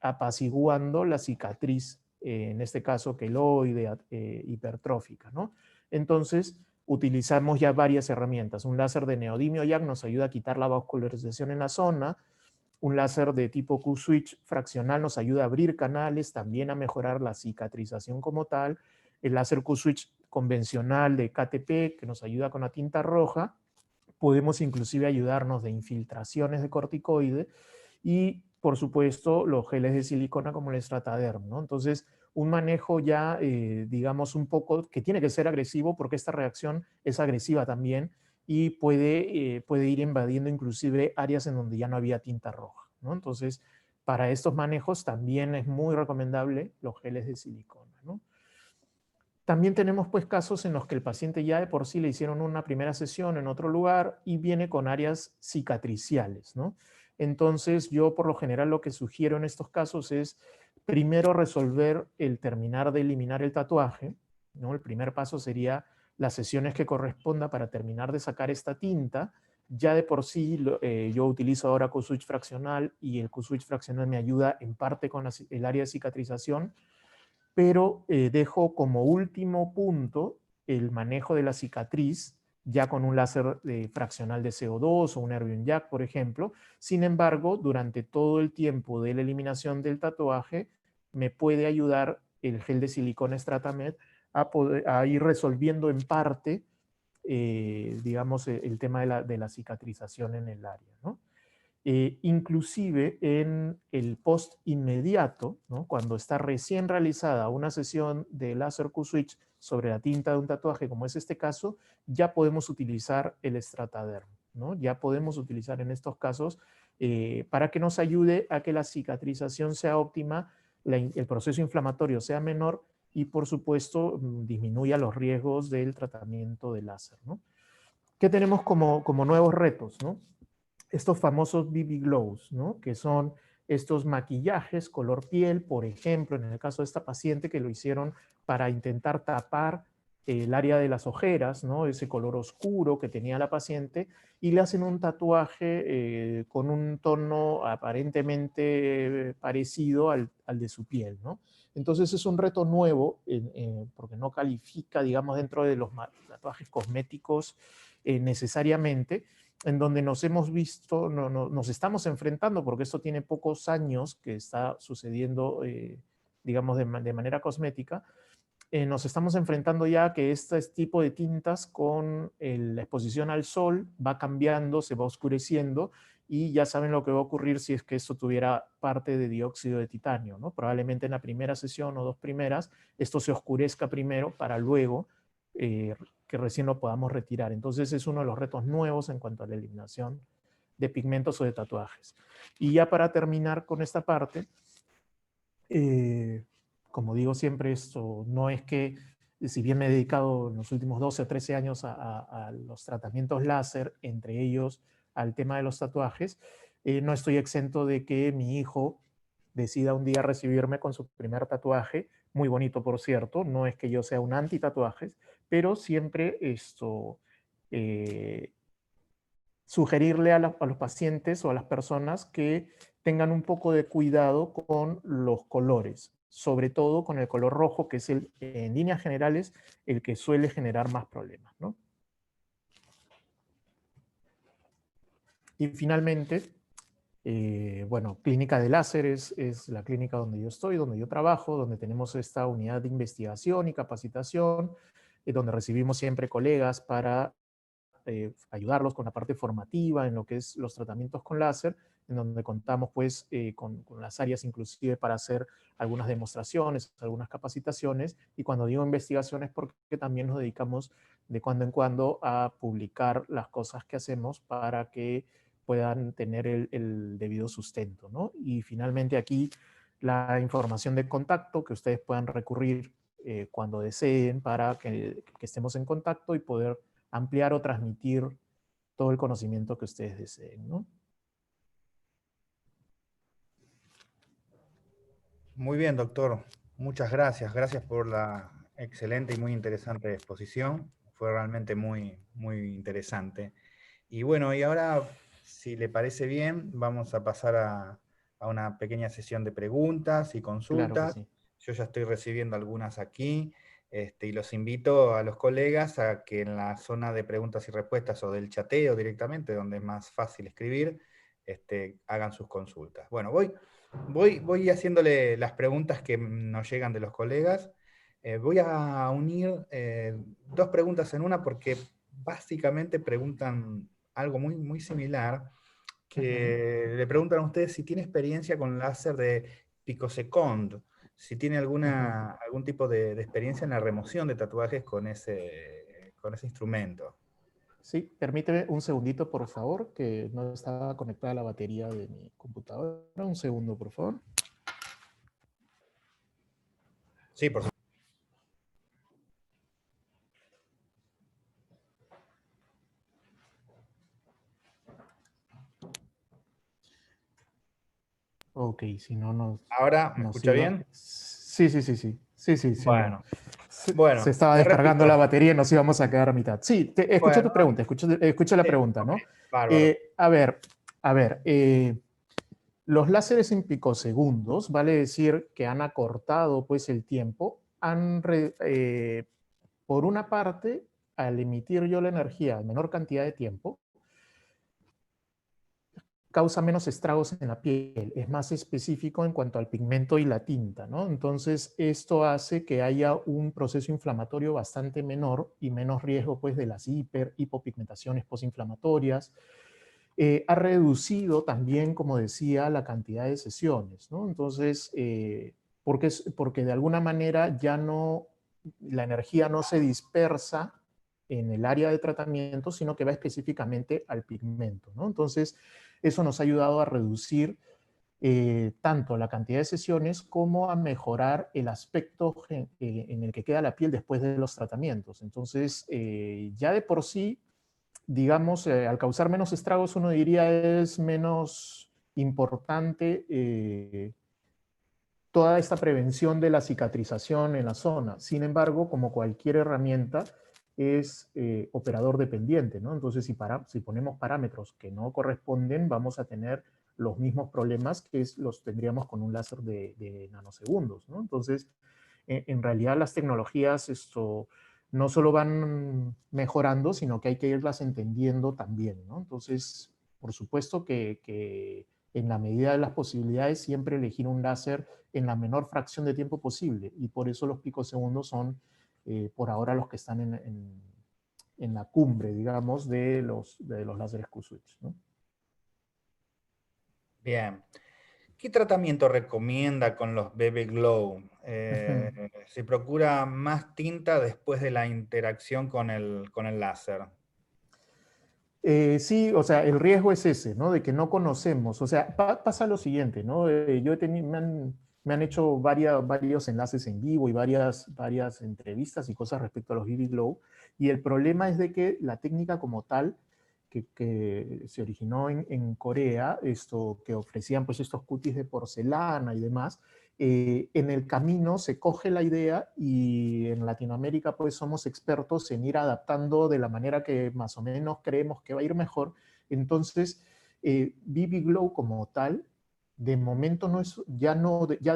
apaciguando la cicatriz, en este caso queloide, hipertrófica, ¿no? Entonces, utilizamos ya varias herramientas. Un láser de neodimio YAG nos ayuda a quitar la vascularización en la zona. Un láser de tipo Q-switch fraccional nos ayuda a abrir canales, también a mejorar la cicatrización como tal. El láser Q-switch convencional de KTP, que nos ayuda con la tinta roja. Podemos inclusive ayudarnos de infiltraciones de corticoide y, por supuesto, los geles de silicona como el Strataderm, ¿no? Entonces, un manejo ya, digamos, un poco, que tiene que ser agresivo porque esta reacción es agresiva también y puede ir invadiendo inclusive áreas en donde ya no había tinta roja, ¿no? Entonces, para estos manejos también es muy recomendable los geles de silicona, ¿no? También tenemos pues casos en los que el paciente ya de por sí le hicieron una primera sesión en otro lugar y viene con áreas cicatriciales, ¿no? Entonces yo por lo general lo que sugiero en estos casos es primero resolver el terminar de eliminar el tatuaje, ¿no? El primer paso sería las sesiones que corresponda para terminar de sacar esta tinta. Ya de por sí yo utilizo ahora Q-switch fraccional y el Q-switch fraccional me ayuda en parte con el área de cicatrización, pero dejo como último punto el manejo de la cicatriz ya con un láser fraccional de CO2 o un Erbium Jack, por ejemplo. Sin embargo, durante todo el tiempo de la eliminación del tatuaje, me puede ayudar el gel de silicona Stratamed a ir resolviendo en parte, digamos, el tema de la cicatrización en el área, ¿no? Inclusive en el post inmediato, ¿no? Cuando está recién realizada una sesión de láser Q-Switch sobre la tinta de un tatuaje, como es este caso, ya podemos utilizar el Strataderm, ¿no? Ya podemos utilizar en estos casos para que nos ayude a que la cicatrización sea óptima, el proceso inflamatorio sea menor y, por supuesto, disminuya los riesgos del tratamiento de láser, ¿no? ¿Qué tenemos como nuevos retos, ¿no? Estos famosos BB Glows, ¿no? Que son estos maquillajes color piel, por ejemplo, en el caso de esta paciente que lo hicieron para intentar tapar el área de las ojeras, ¿no? Ese color oscuro que tenía la paciente, y le hacen un tatuaje con un tono aparentemente parecido al de su piel, ¿no? Entonces es un reto nuevo porque no califica, digamos, dentro de los tatuajes cosméticos necesariamente, en donde nos hemos visto, nos estamos enfrentando, porque esto tiene pocos años que está sucediendo, digamos, de manera cosmética, nos estamos enfrentando ya a que este tipo de tintas con la exposición al sol va cambiando, se va oscureciendo, y ya saben lo que va a ocurrir si es que esto tuviera parte de dióxido de titanio, ¿no? Probablemente en la primera sesión o dos primeras, esto se oscurezca primero para luego que recién lo podamos retirar. Entonces es uno de los retos nuevos en cuanto a la eliminación de pigmentos o de tatuajes. Y ya para terminar con esta parte, como digo siempre, esto no es que, si bien me he dedicado en los últimos 12 o 13 años a los tratamientos láser, entre ellos al tema de los tatuajes, no estoy exento de que mi hijo decida un día recibirme con su primer tatuaje, muy bonito por cierto, no es que yo sea un anti-tatuajes, pero siempre sugerirle a los pacientes o a las personas que tengan un poco de cuidado con los colores, sobre todo con el color rojo, que es en líneas generales el que suele generar más problemas, ¿no? Y finalmente, bueno, Clínica de Láser es la clínica donde yo estoy, donde yo trabajo, donde tenemos esta unidad de investigación y capacitación, donde recibimos siempre colegas para ayudarlos con la parte formativa en lo que es los tratamientos con láser, en donde contamos pues con las áreas inclusive para hacer algunas demostraciones, algunas capacitaciones, y cuando digo investigaciones porque también nos dedicamos de cuando en cuando a publicar las cosas que hacemos para que puedan tener el debido sustento, ¿no? Y finalmente aquí la información de contacto que ustedes puedan recurrir cuando deseen para que estemos en contacto y poder ampliar o transmitir todo el conocimiento que ustedes deseen, ¿no? Muy bien, doctor. Muchas gracias. Gracias por la excelente y muy interesante exposición. Fue realmente muy, muy interesante. Y bueno, y ahora, si le parece bien, vamos a pasar a una pequeña sesión de preguntas y Claro que consultas. sí. Yo ya estoy recibiendo algunas aquí, y los invito a los colegas a que en la zona de preguntas y respuestas o del chateo directamente, donde es más fácil escribir, hagan sus consultas. Bueno, voy haciéndole las preguntas que nos llegan de los colegas. Voy a unir dos preguntas en una porque básicamente preguntan algo muy, muy similar, que le preguntan a ustedes si tiene experiencia con láser de picosecond, si tiene algún tipo de experiencia en la remoción de tatuajes con ese instrumento. Sí, permíteme un segundito, por favor, que no estaba conectada la batería de mi computadora. Un segundo, por favor. Sí, por supuesto. Ok, si no ¿Ahora me nos escucha iba. bien? Sí, sí, sí, sí. Sí, sí, sí, no. Bueno, Se bueno, estaba le descargando la repito. batería y nos íbamos a quedar a mitad. Sí, escuché tu Bueno, pregunta, escuché la sí, pregunta, ok, ¿no? bárbaro. A ver, los láseres en picosegundos, vale decir que han acortado pues el tiempo, por una parte, al emitir yo la energía en menor cantidad de tiempo, causa menos estragos en la piel, es más específico en cuanto al pigmento y la tinta, ¿no? Entonces, esto hace que haya un proceso inflamatorio bastante menor y menos riesgo, pues, de las hipopigmentaciones postinflamatorias. Ha reducido también, como decía, la cantidad de sesiones, ¿no? Entonces, porque de alguna manera ya no, la energía no se dispersa en el área de tratamiento, sino que va específicamente al pigmento, ¿no? Entonces, eso nos ha ayudado a reducir tanto la cantidad de sesiones como a mejorar el aspecto en el que queda la piel después de los tratamientos. Entonces, ya de por sí, digamos, al causar menos estragos, uno diría es menos importante toda esta prevención de la cicatrización en la zona. Sin embargo, como cualquier herramienta, es operador dependiente, ¿no? Entonces, si ponemos parámetros que no corresponden, vamos a tener los mismos problemas que los tendríamos con un láser de nanosegundos, ¿no? Entonces, en realidad las tecnologías no solo van mejorando, sino que hay que irlas entendiendo también, ¿no? Entonces, por supuesto que en la medida de las posibilidades, siempre elegir un láser en la menor fracción de tiempo posible. Y por eso los picosegundos son, por ahora, los que están en la cumbre, digamos, de los láseres Q-Switch, ¿no? Bien. ¿Qué tratamiento recomienda con los BB Glow? ¿Se procura más tinta después de la interacción con el láser? Sí, o sea, el riesgo es ese, ¿no? De que no conocemos. O sea, pasa lo siguiente, ¿no? Me han hecho varios enlaces en vivo y varias entrevistas y cosas respecto a los BB Glow. Y el problema es de que la técnica como tal, que se originó en Corea, que ofrecían pues estos cutis de porcelana y demás, en el camino se coge la idea y en Latinoamérica pues somos expertos en ir adaptando de la manera que más o menos creemos que va a ir mejor. Entonces, BB Glow como tal, de momento ya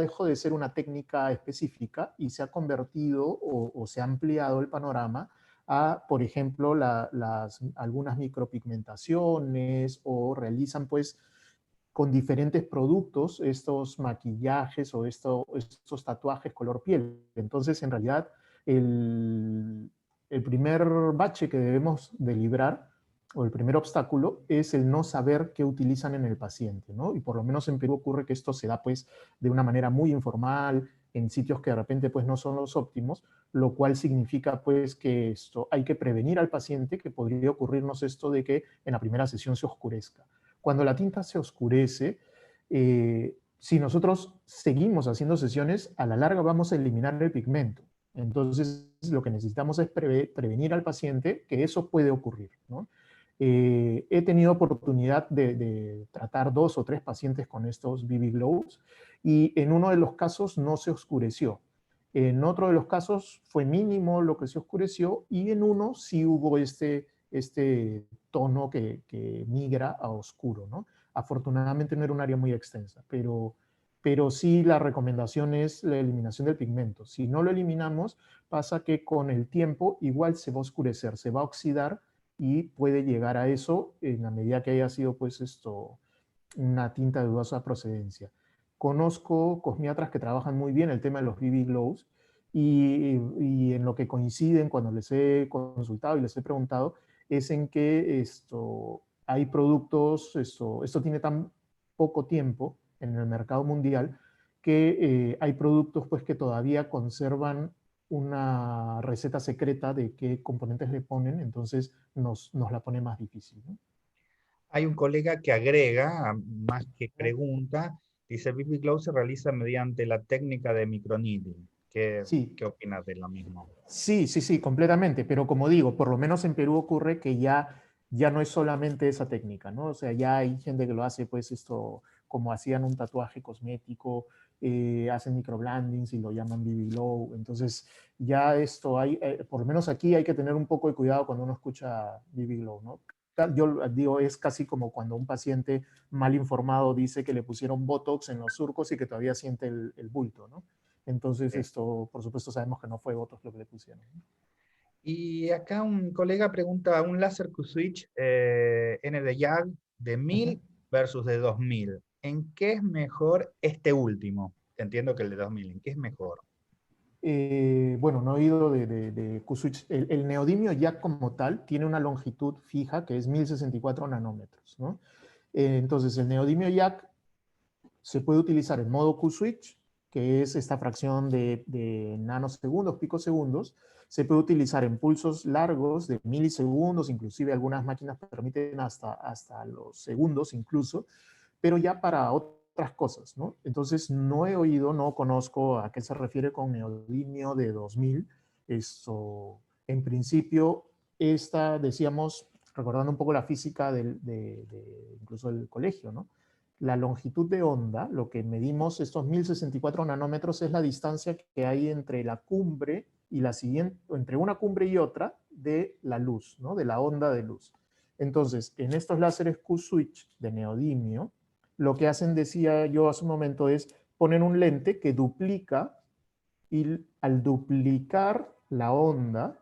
dejó de ser una técnica específica y se ha convertido o se ha ampliado el panorama a, por ejemplo, algunas micropigmentaciones o realizan pues con diferentes productos estos maquillajes o estos tatuajes color piel. Entonces, en realidad, el primer bache que debemos de librar o el primer obstáculo es el no saber qué utilizan en el paciente, ¿no? Y por lo menos en Perú ocurre que esto se da pues de una manera muy informal, en sitios que de repente pues no son los óptimos, lo cual significa pues que hay que prevenir al paciente que podría ocurrirnos esto de que en la primera sesión se oscurezca. Cuando la tinta se oscurece, si nosotros seguimos haciendo sesiones, a la larga vamos a eliminar el pigmento. Entonces, lo que necesitamos es prevenir al paciente que eso puede ocurrir, ¿no? He tenido oportunidad de tratar 2 o 3 pacientes con estos BB Glows y en uno de los casos no se oscureció. En otro de los casos fue mínimo lo que se oscureció y en uno sí hubo este tono que migra a oscuro, ¿no? Afortunadamente no era un área muy extensa, pero sí la recomendación es la eliminación del pigmento. Si no lo eliminamos, pasa que con el tiempo igual se va a oscurecer, se va a oxidar y puede llegar a eso en la medida que haya sido pues una tinta de dudosa procedencia. Conozco cosmiatras que trabajan muy bien el tema de los BB Glows y en lo que coinciden cuando les he consultado y les he preguntado es en que hay productos, esto tiene tan poco tiempo en el mercado mundial que hay productos pues que todavía conservan una receta secreta de qué componentes le ponen, entonces nos la pone más difícil, ¿no? Hay un colega que agrega, más que pregunta, dice, BB Glow se realiza mediante la técnica de microneedling. Sí, ¿Qué opinas de lo mismo? sí, completamente, pero como digo, por lo menos en Perú ocurre que ya no es solamente esa técnica, ¿no? O sea, ya hay gente que lo hace, pues como hacían un tatuaje cosmético, hacen microblendings y lo llaman BB Glow, entonces ya por lo menos aquí hay que tener un poco de cuidado cuando uno escucha BB Glow, ¿no? Yo digo, es casi como cuando un paciente mal informado dice que le pusieron Botox en los surcos y que todavía siente el bulto, ¿no? Entonces, por supuesto, sabemos que no fue Botox lo que le pusieron. Y acá un colega pregunta, un láser Q-Switch N de YAG de Ujú. 1000 versus de 2000. ¿En qué es mejor este último? Entiendo que el de 2000. ¿En qué es mejor? Bueno, no he oído de Q-Switch. El neodimio ya como tal tiene una longitud fija que es 1064 nanómetros, ¿no? Entonces, el neodimio jack se puede utilizar en modo Q-Switch, que es esta fracción de nanosegundos, picosegundos. Se puede utilizar en pulsos largos de milisegundos, inclusive algunas máquinas permiten hasta los segundos incluso, pero ya para otras cosas, ¿no? Entonces, no he oído, no conozco a qué se refiere con neodimio de 2000. Eso, en principio, esta, decíamos, recordando un poco la física incluso del colegio, ¿no? La longitud de onda, lo que medimos, estos 1064 nanómetros, es la distancia que hay entre la cumbre y la siguiente, entre una cumbre y otra de la luz, ¿no? De la onda de luz. Entonces, en estos láseres Q-Switch de neodimio, lo que hacen, decía yo hace un momento, es poner un lente que duplica y al duplicar la onda,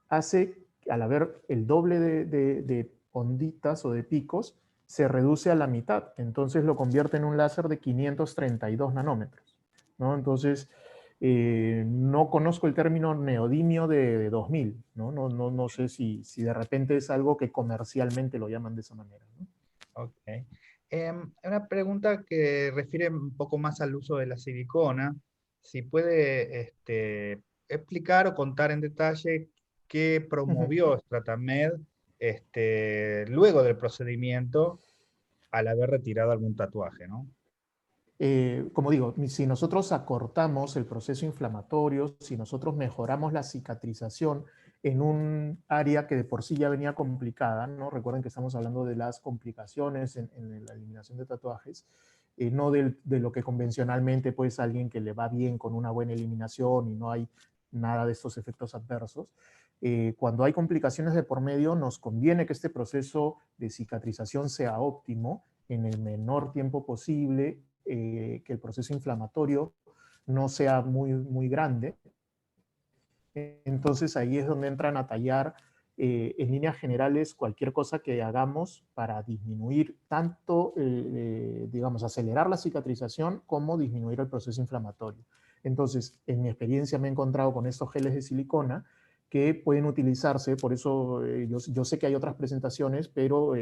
hace, al haber el doble de onditas o de picos, se reduce a la mitad. Entonces lo convierte en un láser de 532 nanómetros, ¿no? Entonces, no conozco el término neodimio de 2000, ¿no? No sé si de repente es algo que comercialmente lo llaman de esa manera, ¿no? Ok. Una pregunta que refiere un poco más al uso de la silicona. Si puede explicar o contar en detalle qué Ujú. promovió Stratamed luego del procedimiento al haber retirado algún tatuaje, ¿no? Como digo, si nosotros acortamos el proceso inflamatorio, si nosotros mejoramos la cicatrización en un área que de por sí ya venía complicada, ¿no? Recuerden que estamos hablando de las complicaciones en la eliminación de tatuajes, no de lo que convencionalmente, pues, alguien que le va bien con una buena eliminación y no hay nada de estos efectos adversos. Cuando hay complicaciones de por medio, nos conviene que este proceso de cicatrización sea óptimo en el menor tiempo posible, que el proceso inflamatorio no sea muy grande. Entonces ahí es donde entran a tallar en líneas generales cualquier cosa que hagamos para disminuir tanto, digamos, acelerar la cicatrización como disminuir el proceso inflamatorio. Entonces, en mi experiencia me he encontrado con estos geles de silicona que pueden utilizarse, por eso yo sé que hay otras presentaciones, pero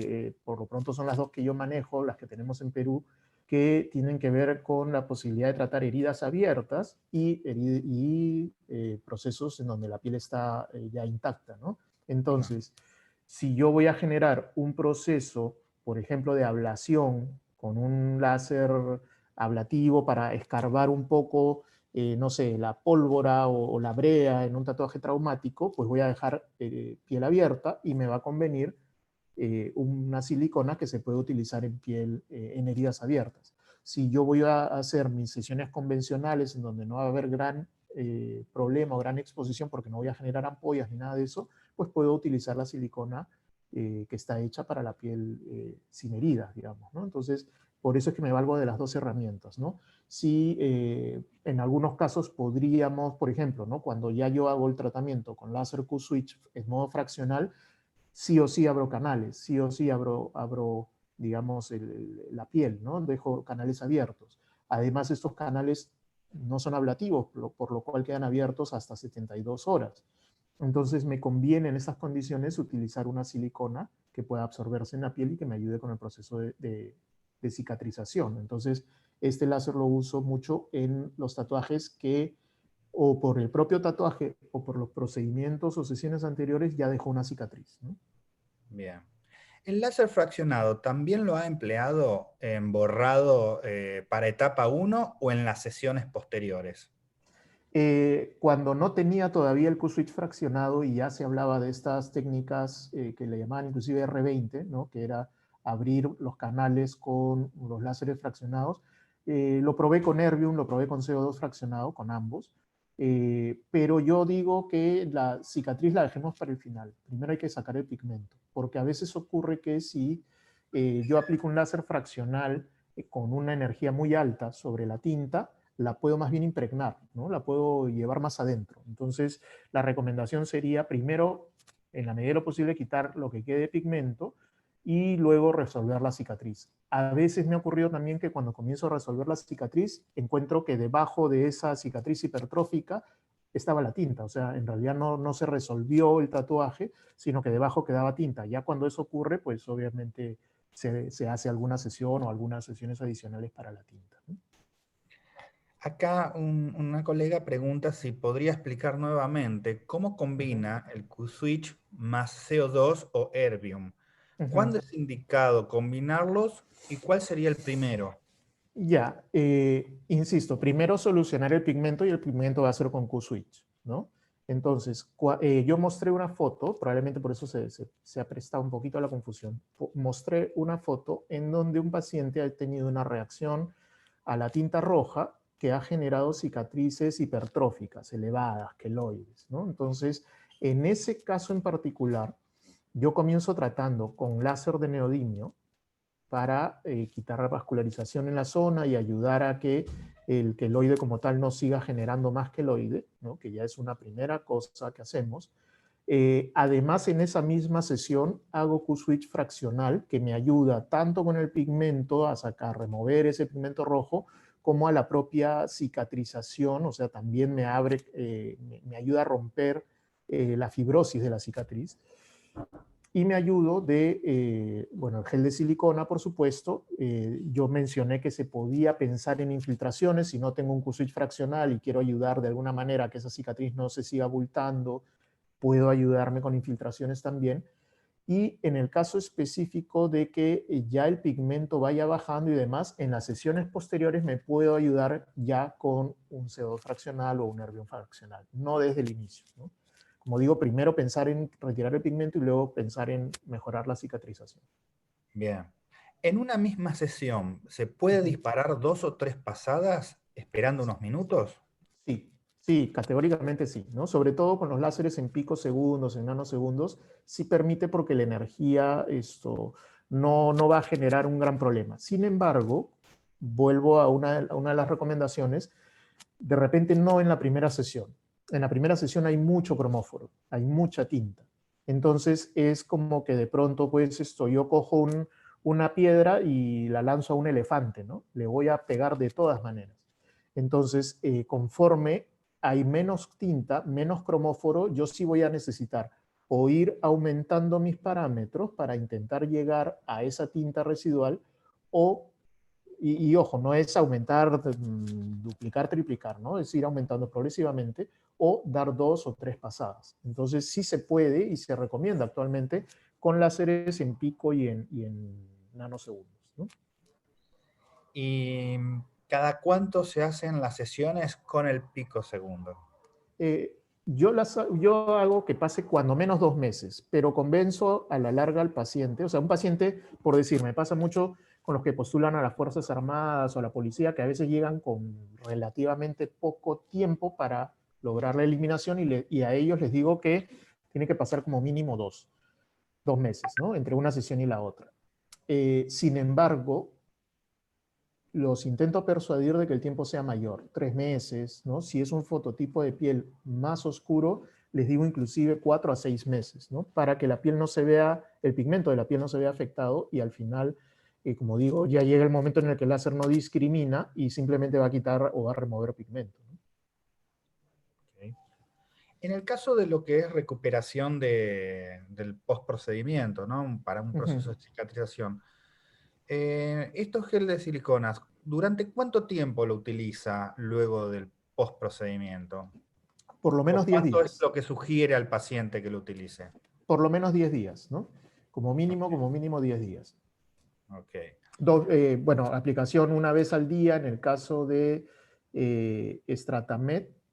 por lo pronto son las dos que yo manejo, las que tenemos en Perú, que tienen que ver con la posibilidad de tratar heridas abiertas y procesos en donde la piel está ya intacta, ¿no? Claro. Entonces, si yo voy a generar un proceso, por ejemplo, de ablación con un láser ablativo para escarbar un poco, no sé, la pólvora o la brea en un tatuaje traumático, pues voy a dejar piel abierta y me va a convenir una silicona que se puede utilizar en piel, en heridas abiertas. Si yo voy a hacer mis sesiones convencionales en donde no va a haber gran problema o gran exposición porque no voy a generar ampollas ni nada de eso, pues puedo utilizar la silicona que está hecha para la piel sin heridas, digamos, ¿no? Entonces, por eso es que me valgo de las dos herramientas, ¿no? Si en algunos casos podríamos, por ejemplo, ¿no? Cuando ya yo hago el tratamiento con láser Q-Switch en modo fraccional, sí o sí abro canales, sí o sí abro digamos, la piel, ¿no? Dejo canales abiertos. Además, estos canales no son ablativos, por lo cual quedan abiertos hasta 72 horas. Entonces, me conviene en estas condiciones utilizar una silicona que pueda absorberse en la piel y que me ayude con el proceso de cicatrización. Entonces, este láser lo uso mucho en los tatuajes que o por el propio tatuaje o por los procedimientos o sesiones anteriores ya dejó una cicatriz, ¿no? Bien. ¿El láser fraccionado también lo ha empleado en borrado para etapa uno o en las sesiones posteriores? Cuando no tenía todavía el Q-Switch fraccionado y ya se hablaba de estas técnicas que le llamaban inclusive R20, ¿no? Que era abrir los canales con los láseres fraccionados, lo probé con Erbium, lo probé con CO2 fraccionado, con ambos, pero yo digo que la cicatriz la dejemos para el final. Primero hay que sacar el pigmento, porque a veces ocurre que si yo aplico un láser fraccional con una energía muy alta sobre la tinta, la puedo más bien impregnar, ¿no? La puedo llevar más adentro. Entonces, la recomendación sería primero, en la medida de lo posible, quitar lo que quede de pigmento y luego resolver la cicatriz. A veces me ha ocurrido también que cuando comienzo a resolver la cicatriz, encuentro que debajo de esa cicatriz hipertrófica estaba la tinta. O sea, en realidad no se resolvió el tatuaje, sino que debajo quedaba tinta. Ya cuando eso ocurre, pues obviamente se hace alguna sesión o algunas sesiones adicionales para la tinta, ¿no? Acá una colega pregunta si podría explicar nuevamente cómo Ujú, combina el Q-Switch más CO2 o Erbium. ujú. ¿Cuándo es indicado combinarlos y cuál sería el primero? Ya, insisto, primero solucionar el pigmento y el pigmento va a ser con Q-Switch, ¿no? Entonces, yo mostré una foto, probablemente por eso se ha prestado un poquito a la confusión. Mostré una foto en donde un paciente ha tenido una reacción a la tinta roja que ha generado cicatrices hipertróficas, elevadas, queloides, ¿no? Entonces, en ese caso en particular, yo comienzo tratando con láser de neodimio para quitar la vascularización en la zona y ayudar a que el queloide como tal no siga generando más queloide, ¿no? Que ya es una primera cosa que hacemos. Además, en esa misma sesión hago Q-switch fraccional que me ayuda tanto con el pigmento a sacar, remover ese pigmento rojo, como a la propia cicatrización, o sea, también me abre, me ayuda a romper la fibrosis de la cicatriz. Y me ayudo de, bueno, el gel de silicona, por supuesto. Yo mencioné que se podía pensar en infiltraciones. Si no tengo un Q-switch fraccional y quiero ayudar de alguna manera a que esa cicatriz no se siga abultando, puedo ayudarme con infiltraciones también. Y en el caso específico de que ya el pigmento vaya bajando y demás, en las sesiones posteriores me puedo ayudar ya con un CO2 fraccional o un Erbium fraccional, no desde el inicio, ¿no? Como digo, primero pensar en retirar el pigmento y luego pensar en mejorar la cicatrización. Bien. En una misma sesión, ¿se puede Ujú. disparar 2 o 3 pasadas esperando unos minutos? Sí, sí, categóricamente sí, ¿no? Sobre todo con los láseres en picosegundos, en nanosegundos, sí permite porque la energía no va a generar un gran problema. Sin embargo, vuelvo a una de las recomendaciones, de repente no en la primera sesión. En la primera sesión hay mucho cromóforo, hay mucha tinta. Entonces es como que de pronto, pues yo cojo una piedra y la lanzo a un elefante, ¿no? Le voy a pegar de todas maneras. Entonces, conforme hay menos tinta, menos cromóforo, yo sí voy a necesitar o ir aumentando mis parámetros para intentar llegar a esa tinta residual o ojo, no es aumentar, duplicar, triplicar, ¿no? Es ir aumentando progresivamente o dar 2 o 3 pasadas. Entonces sí se puede y se recomienda actualmente con láseres en pico y en nanosegundos, ¿no? ¿Y cada cuánto se hacen las sesiones con el pico segundo? Eh, yo hago que pase cuando menos 2 meses, pero convenzo a la larga al paciente. O sea, un paciente, por decir, me pasa mucho con los que postulan a las Fuerzas Armadas o a la policía, que a veces llegan con relativamente poco tiempo para lograr la eliminación y a ellos les digo que tiene que pasar como mínimo 2 meses, ¿no? Entre una sesión y la otra. Sin embargo, los intento persuadir de que el tiempo sea mayor, 3 meses, ¿no? Si es un fototipo de piel más oscuro, les digo inclusive 4 a 6 meses, ¿no? Para que la piel no se vea, el pigmento de la piel no se vea afectado y al final, como digo, ya llega el momento en el que el láser no discrimina y simplemente va a quitar o va a remover pigmento, ¿no? Ok. En el caso de lo que es recuperación del postprocedimiento, ¿no? Para un Uh -huh. proceso de cicatrización, estos gel de siliconas, ¿durante cuánto tiempo lo utiliza luego del postprocedimiento? Por lo ¿O menos 10 cuánto es días. lo que sugiere al paciente que lo utilice? Por lo menos 10 días, ¿no? Como mínimo 10 días. Ok, Bueno, aplicación una vez al día en el caso de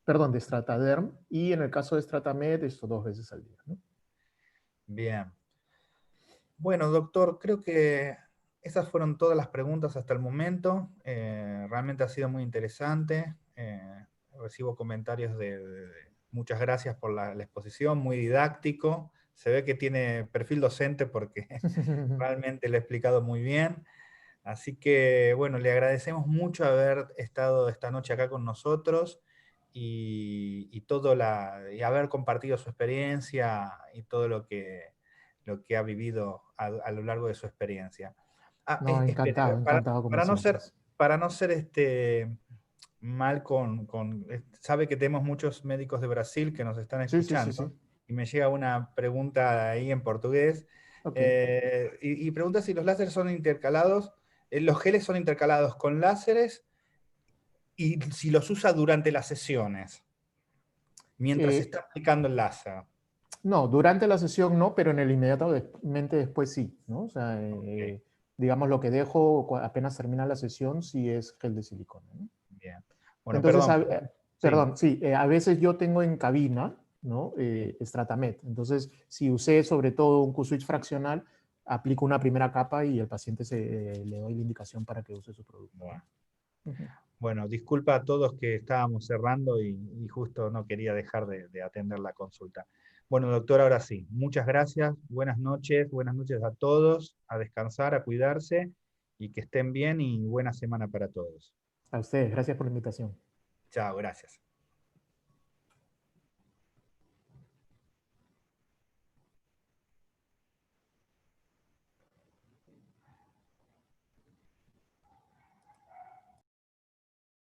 perdón, de Strataderm, y en el caso de Stratamed, esto 2 veces al día, ¿no? bien. Bueno, doctor, creo que esas fueron todas las preguntas hasta el momento. Realmente ha sido muy interesante. Recibo comentarios muchas gracias por la exposición, muy didáctico. Se ve que tiene perfil docente porque realmente lo he explicado muy bien. Así que, bueno, le agradecemos mucho haber estado esta noche acá con nosotros y haber compartido su experiencia y todo lo que ha vivido a lo largo de su experiencia. No, Espere, encantado, encantado como siempre. para no ser mal sabe que tenemos muchos médicos de Brasil que nos están Sí, sí, sí, sí. escuchando y me llega una pregunta ahí en portugués Ok. y pregunta si los láseres son intercalados, los geles son intercalados con láseres y si los usa durante las sesiones, mientras se Eh, está aplicando el láser. no, durante la sesión no, pero en el inmediatamente después sí, ¿no? O sea, Ok, digamos lo que dejo apenas termina la sesión sí es gel de silicona, ¿no? bien. Bueno, Entonces, perdón. Sí, perdón, sí, a veces yo tengo en cabina, ¿no? Stratamed. Entonces, si usé sobre todo un Q-switch fraccional, aplico una primera capa y el paciente le doy la indicación para que use su producto, ¿no? bueno. Ujú. Bueno, disculpa a todos que estábamos cerrando y justo no quería dejar de atender la consulta. Bueno, doctor, ahora sí, muchas gracias, buenas noches a todos, a descansar, a cuidarse y que estén bien y buena semana para todos. A ustedes, gracias por la invitación. Chao, gracias.